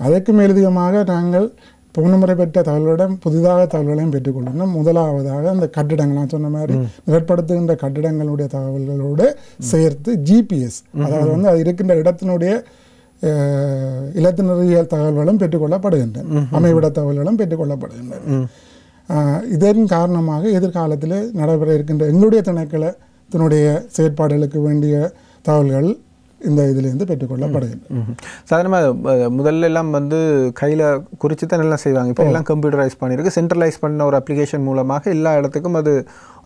அதற்கு மேலதிகமாக நாங்கள் முன்னுமுறை பெற்ற தகவலுடன் புதிதாக தகவல்களையும் பெற்றுக்கொள்ளணும். முதலாவதாக அந்த கட்டிடங்கள் நான் சொன்ன மாதிரி நிரட்படுத்துகின்ற கட்டிடங்களுடைய தகவல்களோடு சேர்த்து ஜிபிஎஸ், அதாவது அது இருக்கின்ற இடத்தினுடைய இலத்தினறியல் தகவல்களும் பெற்றுக்கொள்ளப்படுகின்றன. அமைவிட தகவல்களும் பெற்றுக்கொள்ளப்படுகின்றன. இதன் காரணமாக எதிர்காலத்தில் நடைபெற இருக்கின்ற எங்களுடைய திணைக்களத்தினுடைய செயற்பாடுகளுக்கு வேண்டிய தகவல்கள் இந்த இதிலிருந்து பெற்றுக்கொள்ளப்படுகின்றன. சாதாரணமாக முதல்ல எல்லாம் கையில் குறித்து தான் எல்லாம் செய்வாங்க. இப்போ எல்லாம் கம்ப்யூட்டரைஸ் பண்ணியிருக்கு. சென்ட்ரலைஸ் பண்ண ஒரு அப்ளிகேஷன் மூலமாக எல்லா இடத்துக்கும் அது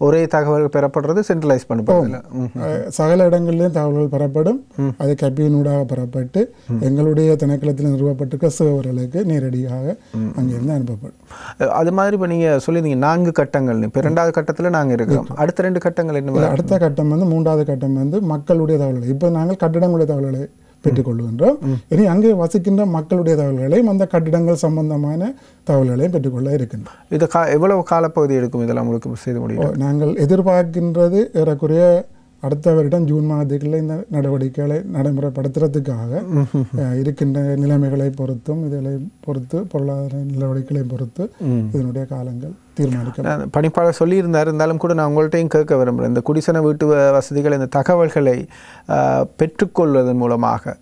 ஒரே தகவல் பெறப்படுறது சென்ட்ரலைஸ் பண்ணப்படுது. சகல இடங்களிலும் தகவல்கள் பெறப்படும். அது கப்பியினூடாக பெறப்பட்டு எங்களுடைய திணைக்களத்தில் நிறுவப்பட்டிருக்க சேவர்களுக்கு நேரடியாக அங்கிருந்து அனுப்பப்படும். அது மாதிரி இப்போ நீங்கள் சொல்லியிருந்தீங்க 4 கட்டங்கள். இப்போ 2வது கட்டத்தில் நாங்கள் இருக்கிறோம். அடுத்த 2 கட்டங்கள் என்ன? அடுத்த கட்டம் 3வது கட்டம் மக்களுடைய தகவல்கள். இப்போ நாங்கள் கட்டிடங்களுடைய தகவல்களை பெற்றுக்கொள்கின்றோம். இனி அங்கே வசிக்கின்ற மக்களுடைய தகவல்களையும் அந்த கட்டிடங்கள் சம்பந்தமான தகவல்களையும் பெற்றுக்கொள்ள இருக்கின்றோம். இது எவ்வளவு காலப்பகுதி எடுக்கும் இதெல்லாம் உங்களுக்கு செய்து முடியும்? நாங்கள் எதிர்பார்க்கின்றது ஏறக்குறைய அடுத்த வருடம் ஜூன் மாதத்தில் இந்த நடவடிக்கைகளை நடைமுறைப்படுத்துறதுக்காக இருக்கின்ற நிலைமைகளை பொறுத்தும் இதை பொறுத்து பொருளாதார நடவடிக்கைகளை பொறுத்து இதனுடைய காலங்கள் தீர்மானிக்க பணிப்பாளர் சொல்லியிருந்தார். இருந்தாலும் கூட நான் உங்கள்கிட்டையும் கேட்க விரும்புகிறேன். இந்த குடிசன வீட்டு வசதிகள் இந்த தகவல்களை பெற்றுக்கொள்வதன் மூலமாக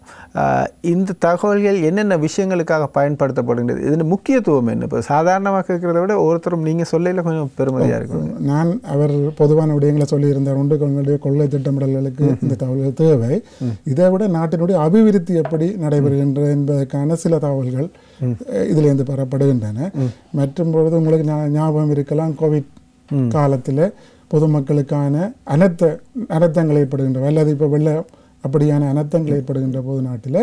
இந்த தகவல்கள் என்னென்ன விஷயங்களுக்காக பயன்படுத்தப்படுகின்றது, இதன் முக்கியத்துவம் என்ன? இப்போ சாதாரணமாக கேட்குறத விட ஒருத்தரும் நீங்கள் சொல்லையில் கொஞ்சம் பெருமதியாக இருக்கும். நான் அவர் பொதுவான விடயங்களை சொல்லியிருந்தார். உங்களுடைய கொள்கை திட்டமிடல்களுக்கு இந்த தகவல்கள் தேவை. இதை விட நாட்டினுடைய அபிவிருத்தி எப்படி நடைபெறுகின்றது என்பதற்கான சில தகவல்கள் இதிலிருந்து பெறப்படுகின்றன. மற்றும் பொழுது உங்களுக்கு ஞாபகம் இருக்கலாம், கோவிட் காலத்தில் பொதுமக்களுக்கான அனர்த்தங்கள் ஏற்படுகின்றன அல்லது இப்போ அப்படியான அனர்த்தங்கள் ஏற்படுகின்ற போது நாட்டில்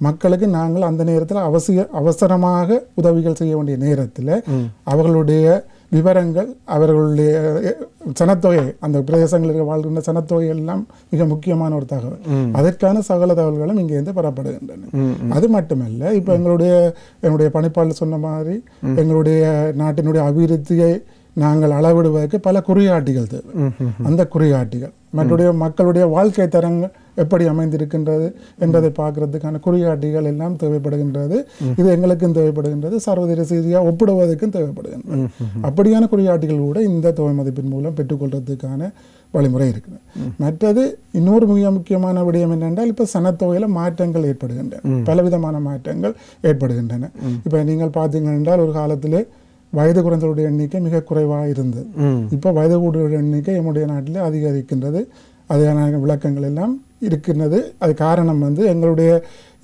மக்களுக்கு நாங்கள் அந்த நேரத்தில் அவசரமாக உதவிகள் செய்ய வேண்டிய நேரத்தில் அவர்களுடைய விவரங்கள், அவர்களுடைய சனத்தொகை, அந்த பிரதேசங்களுக்கு வாழ்கின்ற சனத்தொகை எல்லாம் மிக முக்கியமான ஒரு தகவல். அதற்கான சகல தகவல்களும் இங்கேருந்து பெறப்படுகின்றன. அது மட்டுமல்ல, இப்போ என்னுடைய பணிப்பாளர் சொன்ன மாதிரி எங்களுடைய நாட்டினுடைய அபிவிருத்தியை நாங்கள் அளவிடுவதற்கு பல குறிகாட்டிகள் தேவை. அந்த குறிகாட்டிகள் மற்றுடைய மக்களுடைய வாழ்க்கை தரங்கள் எப்படி அமைந்திருக்கின்றது என்பதை பார்க்கறதுக்கான குறிகாட்டிகள் எல்லாம் தேவைப்படுகின்றது. இது எங்களுக்கும் தேவைப்படுகின்றது, சர்வதேச ரீதியாக ஒப்பிடுவதற்கும் தேவைப்படுகின்றது. அப்படியான குறிகாட்டிகள் கூட இந்த தொகை மதிப்பின் மூலம் பெற்றுக்கொள்றதுக்கான வழிமுறை இருக்குது. மற்றது இன்னொரு மிக முக்கியமான விடயம் என்னென்றால், இப்போ சனத்தொகையில் மாற்றங்கள் ஏற்படுகின்றன, பலவிதமான மாற்றங்கள் ஏற்படுகின்றன. இப்போ நீங்கள் பார்த்தீங்க என்றால் ஒரு காலத்தில் வயது குறைந்தவருடைய எண்ணிக்கை மிக குறைவாக இருந்தது. இப்போ வயது கூடுதலுடைய எண்ணிக்கை நம்முடைய நாட்டில் அதிகரிக்கின்றது. அதுக்கான விளக்கங்கள் எல்லாம் இருக்கின்றது. அது காரணம் எங்களுடைய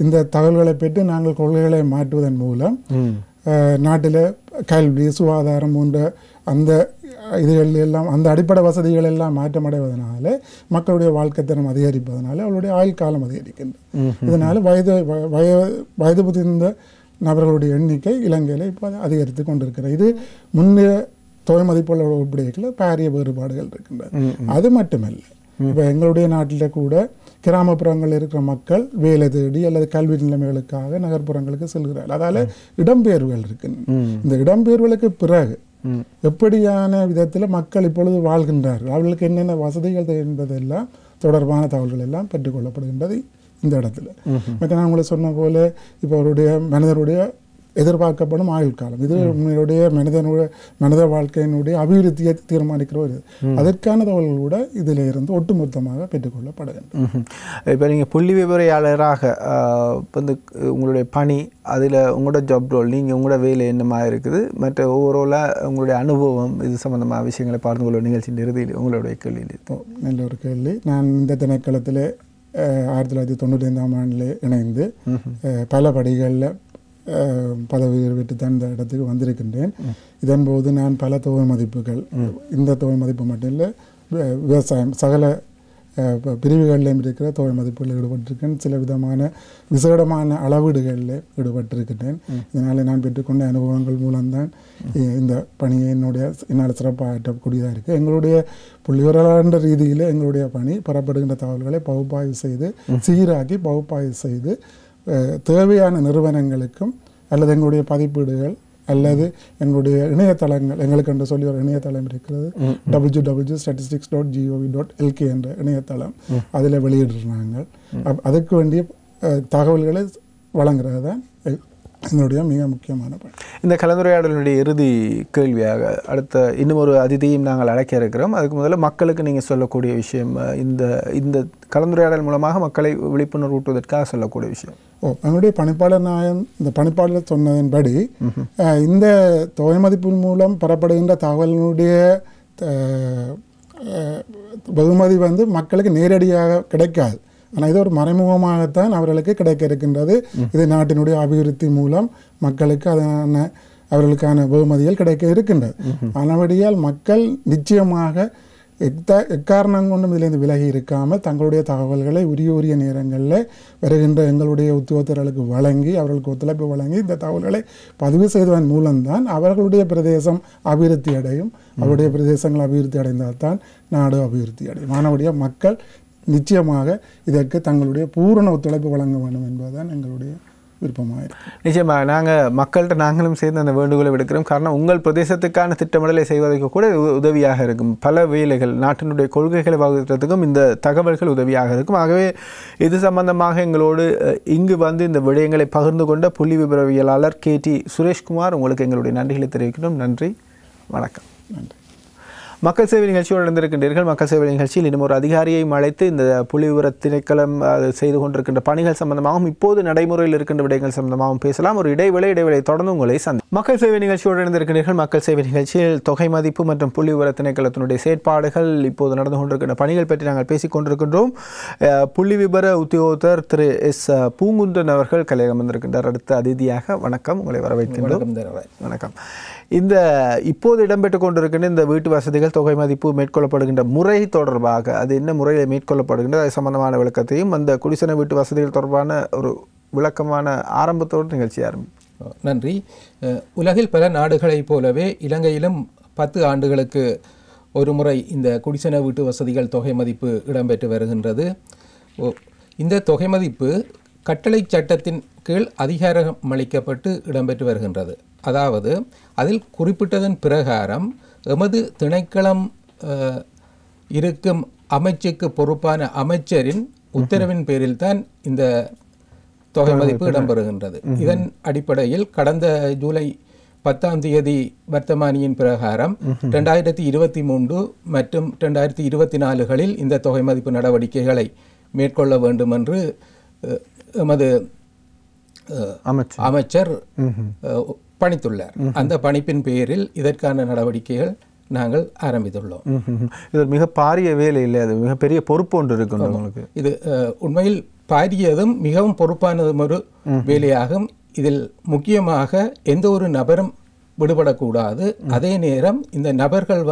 இந்த தகவல்களை பெற்று நாங்கள் கொள்கைகளை மாற்றுவதன் மூலம் நாட்டில் கல்வி, சுகாதாரம் போன்ற அந்த இதுகள் எல்லாம், அந்த அடிப்படை வசதிகள் எல்லாம் மாற்றமடைவதனால மக்களுடைய வாழ்க்கை தரம் அதிகரிப்பதனால அவருடைய ஆயுள் காலம் அதிகரிக்கின்றது. இதனால் வயது முதிர்ந்த நபர்களுடைய எண்ணிக்கை இலங்கையில் இப்போ அதிகரித்து கொண்டிருக்கிறது. இது முன்னைய தொகை மதிப்புள்ள உருப்படிகளில் பாரிய வேறுபாடுகள் இருக்கின்றது. அது மட்டுமல்ல, இப்போ எங்களுடைய நாட்டில் கூட கிராமப்புறங்களில் இருக்கிற மக்கள் வேலை தேடி அல்லது கல்வி நிலைமைகளுக்காக நகர்ப்புறங்களுக்கு செல்கிறார்கள். அதால் இடம்பெயர்வுகள் இருக்கின்றன. இந்த இடம்பெயர்வுகளுக்கு பிறகு எப்படியான விதத்தில் மக்கள் இப்பொழுது வாழ்கின்றார்கள், அவர்களுக்கு என்னென்ன வசதிகள் என்பதெல்லாம் தொடர்பான தகவல்கள் எல்லாம் பெற்றுக்கொள்ளப்படுகின்றது இந்த இடத்துல. மற்ற நான் உங்களை சொன்ன போல இப்போ அவருடைய மனிதருடைய எதிர்பார்க்கப்படும் ஆயுள் காலம், இது உங்களுடைய மனித வாழ்க்கையினுடைய அபிவிருத்தியை தீர்மானிக்கிற ஒரு அதற்கான தகவல்கள் கூட இதில் இருந்து ஒட்டுமொத்தமாக பெற்றுக்கொள்ளப்படுகின்றன. இப்போ நீங்கள் புள்ளி விவரையாளராக உங்களுடைய பணி, அதில் உங்களோட ஜாப் ரோல், நீங்கள் உங்களோட வேலை என்னமாக இருக்குது, மற்ற ஓவராலாக உங்களுடைய அனுபவம், இது சம்மந்தமான விஷயங்களை பார்த்து கொள்ள நிகழ்ச்சியின் இறுதியில் உங்களுடைய கேள்வி. நல்ல ஒரு கேள்வி. நான் இந்த திணைக்களத்தில் 1995ஆம் ஆண்டில் இணைந்து பல படிகளில் பதவி பெற்று தான் இந்த இடத்துக்கு வந்திருக்கின்றேன். இதன்போது நான் பல தொகை மதிப்புகள், இந்த தொகை மதிப்பு மட்டும் இல்லை, விவசாயம் சகல பிரிவுகளிலும் இருக்கிற தொகை மதிப்புகளில் ஈடுபட்டிருக்கேன். சில விதமான விசேடமான அளவீடுகளில் ஈடுபட்டிருக்கின்றேன். இதனால் நான் பெற்றுக்கொண்ட அனுபவங்கள் மூலம்தான் இந்த பணியை என்னால் சிறப்பாக ஆற்றக்கூடியதாக இருக்குது. எங்களுடைய புள்ளிவிவரலாளர் ரீதியில் எங்களுடைய பணி பெறப்படுகின்ற தகவல்களை பகுப்பாய்வு செய்து சீராக்கி பகுப்பாய்வு செய்து தேவையான நிறுவனங்களுக்கும் அல்லது எங்களுடைய பதிப்பீடுகள் அல்லது எங்களுடைய இணையதளங்கள், எங்களுக்கு என்று சொல்லி ஒரு இணையதளம் இருக்கிறது, www.statistics.gov.lk என்ற இணையதளம், அதில் வெளியிடுறாங்க. அதுக்கு வேண்டிய தகவல்களை வழங்குறது தான் என்னுடைய மிக முக்கியமான பணி. இந்த கலந்துரையாடலுடைய இறுதி கேள்வியாக அடுத்த இன்னும் ஒரு அதிதியும் நாங்கள் அழைக்க இருக்கிறோம். அதுக்கு முதல்ல மக்களுக்கு நீங்கள் சொல்லக்கூடிய விஷயம், இந்த கலந்துரையாடல் மூலமாக மக்களை விழிப்புணர்வு ஊட்டுவதற்காக சொல்லக்கூடிய விஷயம். எங்களுடைய பணிப்பாளர் நாயம் இந்த பணிப்பாளர் சொன்னதன்படி இந்த தொகை மதிப்பின் மூலம் பெறப்படுகின்ற தகவலினுடைய வெகுமதி மக்களுக்கு நேரடியாக கிடைக்காது. ஆனால் இது ஒரு மறைமுகமாகத்தான் அவர்களுக்கு கிடைக்க இருக்கின்றது. இது நாட்டினுடைய அபிவிருத்தி மூலம் மக்களுக்கு அவர்களுக்கான வெகுமதிகள் கிடைக்க இருக்கின்றது. ஆனபடியால் மக்கள் நிச்சயமாக எக்காரணம் கொண்டும் இதிலிருந்து விலகி இருக்காமல் தங்களுடைய தகவல்களை உரிய நேரங்களில் வருகின்ற எங்களுடைய உத்தியோகத்தர்களுக்கு வழங்கி, அவர்களுக்கு ஒத்துழைப்பு வழங்கி இந்த தகவல்களை பதிவு செய்வதன் மூலம்தான் அவர்களுடைய பிரதேசம் அபிவிருத்தி அடையும். அவருடைய பிரதேசங்கள் அபிவிருத்தி அடைந்தால்தான் நாடு அபிவிருத்தி அடையும். ஆனபடியாக மக்கள் நிச்சயமாக இதற்கு தங்களுடைய பூரண ஒத்துழைப்பு வழங்க வேண்டும் என்பதுதான் எங்களுடைய விருப்பமாக இருக்குது. நிச்சயமாக நாங்கள்கிட்ட நாங்களும் சேர்ந்து அந்த வேண்டுகோளை விடுக்கிறோம். காரணம், உங்கள் பிரதேசத்துக்கான திட்டமிடலை செய்வதற்கு கூட உதவியாக இருக்கும். பல வேலைகள், நாட்டினுடைய கொள்கைகளை வகுக்கிறதுக்கும் இந்த தகவல்கள் உதவியாக இருக்கும். ஆகவே இது சம்பந்தமாக எங்களோடு இங்கு இந்த விடயங்களை பகிர்ந்து கொண்ட புள்ளி விபரவியலாளர் KT சுரேஷ்குமார், உங்களுக்கு எங்களுடைய நன்றிகளை தெரிவிக்கிறோம். நன்றி, வணக்கம். நன்றி. மக்கள் சேவை நிகழ்ச்சியோடு இருந்திருக்கின்றீர்கள். மக்கள் சேவை நிகழ்ச்சியில் இன்னும் ஒரு அதிகாரியை அழைத்து இந்த புள்ளி விவர திணைக்களம் செய்து கொண்டிருக்கின்ற பணிகள் சம்பந்தமாகவும் இப்போது நடைமுறையில் இருக்கின்ற விடயங்கள் சம்பந்தமாகவும் பேசலாம். ஒரு இடைவேளை தொடர்ந்து உங்களை மக்கள் சேவை நிகழ்ச்சியோடு இருந்திருக்கின்றீர்கள். மக்கள் சேவை நிகழ்ச்சியில் தொகை மதிப்பு மற்றும் புள்ளி விவர திணைக்களத்தினுடைய செயற்பாடுகள், இப்போது நடந்து கொண்டிருக்கின்ற பணிகள் பற்றி நாங்கள் பேசிக் கொண்டிருக்கின்றோம். புள்ளி விபர உத்தியோகத்தர் திரு S. பூங்குன்றன் அவர்கள் கலையம் வந்திருக்கின்றார். அடுத்த அதிதியாக வணக்கம், உங்களை வரவேற்கின்றோம். வணக்கம். இந்த இப்போது இடம்பெற்றுக் கொண்டிருக்கின்ற இந்த வீட்டு வசதிகள் தொகை மதிப்பு மேற்கொள்ளப்படுகின்ற முறை தொடர்பாக, அது என்ன முறையில் மேற்கொள்ளப்படுகின்றது, அது சம்பந்தமான விளக்கத்தையும் அந்த குடிசன வீட்டு வசதிகள் தொடர்பான ஒரு விளக்கமான ஆரம்பத்தோடு நிகழ்ச்சி ஆரம்பிக்கும். நன்றி. உலகில் பல நாடுகளைப் போலவே இலங்கையிலும் 10 ஆண்டுகளுக்கு ஒரு முறை இந்த குடிசன வீட்டு வசதிகள் தொகை மதிப்பு இடம்பெற்று வருகின்றது. இந்த தொகை மதிப்பு கட்டளை சட்டத்தின் கீழ் அதிகாரம் அளிக்கப்பட்டு இடம்பெற்று வருகின்றது. அதாவது அதில் குறிப்பிட்டதன் பிரகாரம் எமது திணைக்களம் இருக்கும் அமைச்சுக்கு பொறுப்பான அமைச்சரின் உத்தரவின் பேரில் தான் இந்த தொகை மதிப்பு இடம்பெறுகின்றது. இதன் அடிப்படையில் கடந்த ஜூலை 10ஆம் தேதி வர்த்தமானியின் பிரகாரம் 2023 மற்றும் 2024களில் இந்த தொகை மதிப்பு நடவடிக்கைகளை மேற்கொள்ள வேண்டும் என்று எமது அமைச்சர் பணித்துள்ளார். அந்த பணிப்பின் பேரில் இதற்கான நடவடிக்கைகள் நாங்கள் ஆரம்பித்துள்ளோம். இது மிக பாரிய வேலை இல்லை, அது மிகப்பெரிய பொறுப்பு ஒன்று இருக்கு உங்களுக்கு. இது உண்மையில் பாரியதும் மிகவும் பொறுப்பானதும் ஒரு வேலையாகும். இதில் முக்கியமாக எந்த ஒரு நபரும் விடுபடக்கூடாது. அதே நேரம் இந்த நபர்கள்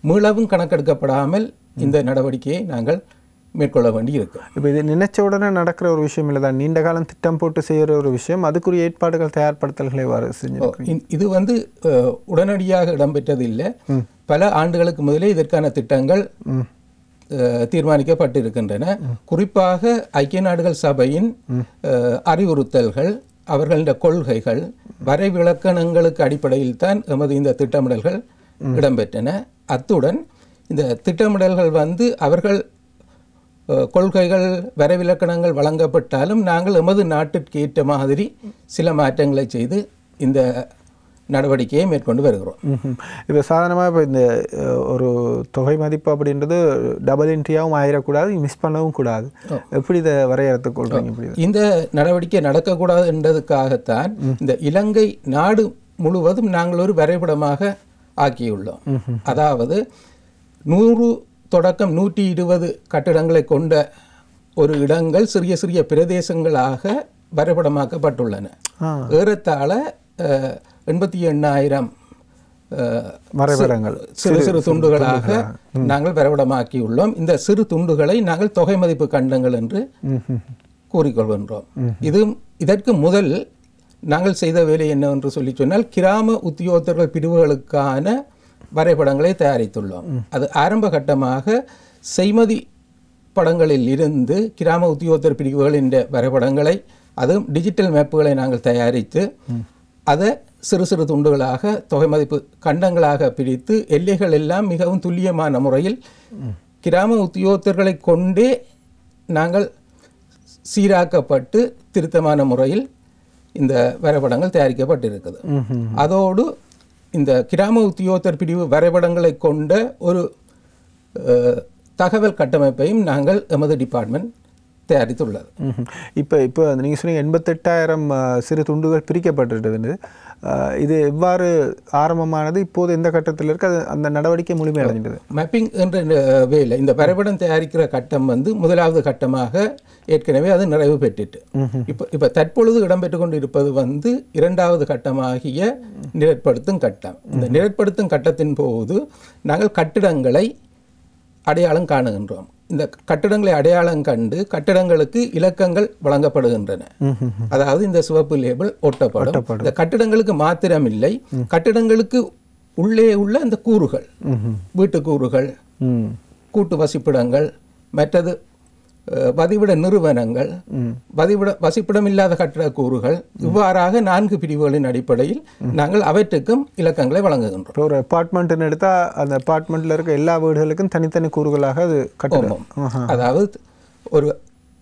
மீளவும் கணக்கெடுக்கப்படாமல் இந்த நடவடிக்கையை நாங்கள் மேற்கொள்ள வேண்டி இருக்கு. இப்போ இது நினைச்ச உடனே நடக்கிற ஒரு விஷயம் இல்லை தான், நீண்ட காலம் திட்டம் போட்டு செய்கிற ஒரு விஷயம். அதுக்குரிய ஏற்பாடுகள் தயார்படுத்தல்களை செஞ்சு இது உடனடியாக இடம்பெற்றது இல்லை. பல ஆண்டுகளுக்கு முதலே இதற்கான திட்டங்கள் தீர்மானிக்கப்பட்டிருக்கின்றன. குறிப்பாக ஐக்கிய நாடுகள் சபையின் அறிவுறுத்தல்கள், அவர்களின் கொள்கைகள், வரைவிலக்கணங்களுக்கு அடிப்படையில் தான் எமது இந்த திட்டமிடல்கள் இடம்பெற்றன. அத்துடன் இந்த திட்டமிடல்கள் அவர்கள் கொள்கைகள் வரைவிலக்கணங்கள் வழங்கப்பட்டாலும் நாங்கள் எமது நாட்டிற்கு ஏற்ற மாதிரி சில மாற்றங்களை செய்து இந்த நடவடிக்கையை மேற்கொண்டு வருகிறோம். இப்போ சாதாரணமாக இப்போ இந்த ஒரு தொகை மதிப்பு அப்படின்றது டபுள் என்ட்ரியாகவும் ஆயிடக்கூடாது, மிஸ் பண்ணவும் கூடாது. எப்படி இதை வரையறுத்துக் கொள்றீங்க? இந்த நடவடிக்கை நடக்கக்கூடாது என்றதுக்காகத்தான் இந்த இலங்கை நாடு முழுவதும் நாங்கள் ஒரு வரைபடமாக ஆக்கியுள்ளோம். அதாவது 100 தொடக்கம் 120 கட்டிடங்களை கொண்ட ஒரு இடங்கள் சிறிய சிறிய பிரதேசங்களாக வரைபடமாக்கப்பட்டுள்ளன. ஏறத்தாழ 88,000 வரைபடங்கள் சிறு சிறு துண்டுகளாக நாங்கள் வரைபடமாக்கியுள்ளோம். இந்த சிறு துண்டுகளை நாங்கள் தொகை மதிப்பு கண்டங்கள் என்று கூறிக்கொள்கின்றோம். இதற்கு முதல் நாங்கள் செய்த வேலை என்னவென்று சொல்லி சொன்னால், கிராம உத்தியோகத்தர்கள் பிரிவுகளுக்கான வரைபடங்களை தயாரித்துள்ளோம். அது ஆரம்ப கட்டமாக செய்மதி படங்களில் இருந்து கிராம உத்தியோகத்தர் பிரிவுகளின் வரைபடங்களை, அதுவும் டிஜிட்டல் மேப்புகளை நாங்கள் தயாரித்து அதை சிறு சிறு துண்டுகளாக தொகை மதிப்பு கண்டங்களாக பிரித்து எல்லைகள் எல்லாம் மிகவும் துல்லியமான முறையில் கிராம உத்தியோகத்தர்களை கொண்டே நாங்கள் சீராக்கப்பட்டு திருத்தமான முறையில் இந்த வரைபடங்கள் தயாரிக்கப்பட்டிருக்குது. அதோடு இந்த கிராம உத்தியோகத்தர் பிரிவு வரைபடங்களை கொண்ட ஒரு தகவல் கட்டமைப்பையும் நாங்கள் எமது டிபார்ட்மெண்ட் தயாரித்துள்ளது. இப்போ நீங்கள் சொன்னீங்க 88,000 சிறு துண்டுகள் பிரிக்கப்பட்டிருக்கிறது. இது எவ்வாறு ஆரம்பமானது, இப்போது எந்த கட்டத்தில் இருக்கு, அந்த நடவடிக்கை முழுமையடைந்தது? மேப்பிங் என்ற வேலை, இந்த வரைபடம் தயாரிக்கிற கட்டம் முதலாவது கட்டமாக ஏற்கனவே அது நிறைவு பெற்றுட்டு இப்போ தற்பொழுது இடம்பெற்றுக் கொண்டு இருப்பது இரண்டாவது கட்டமாகிய நிரற்படுத்தும் கட்டம். இந்த நிரற்படுத்தும் கட்டத்தின் போது நாங்கள் கட்டிடங்களை அடையாளம் காணுகின்றோம். இந்த கட்டிடங்களை அடையாளம் கண்டு கட்டிடங்களுக்கு இலக்கங்கள் வழங்கப்படுகின்றன. அதாவது இந்த சிவப்பு லேபிள் ஒட்டப்படும். இந்த கட்டிடங்களுக்கு மாத்திரமில்லை, கட்டிடங்களுக்கு உள்ளே உள்ள இந்த கூறுகள், வீட்டு கூறுகள், கூட்டு வசிப்பிடங்கள், மற்றது வதிவிட நிறுவனங்கள், வசிப்பிடம் இல்லாத கட்டிட கூறுகள், இவ்வாறாக 4 பிரிவுகளின் அடிப்படையில் நாங்கள் அவற்றுக்கும் இலக்கங்களை வழங்குகின்றோம். ஒரு அபார்ட்மெண்ட் எடுத்தால் அந்த அபார்ட்மெண்ட்டில் இருக்க எல்லா வீடுகளுக்கும் தனித்தனி கூறுகளாக அது கட்டணும். அதாவது ஒரு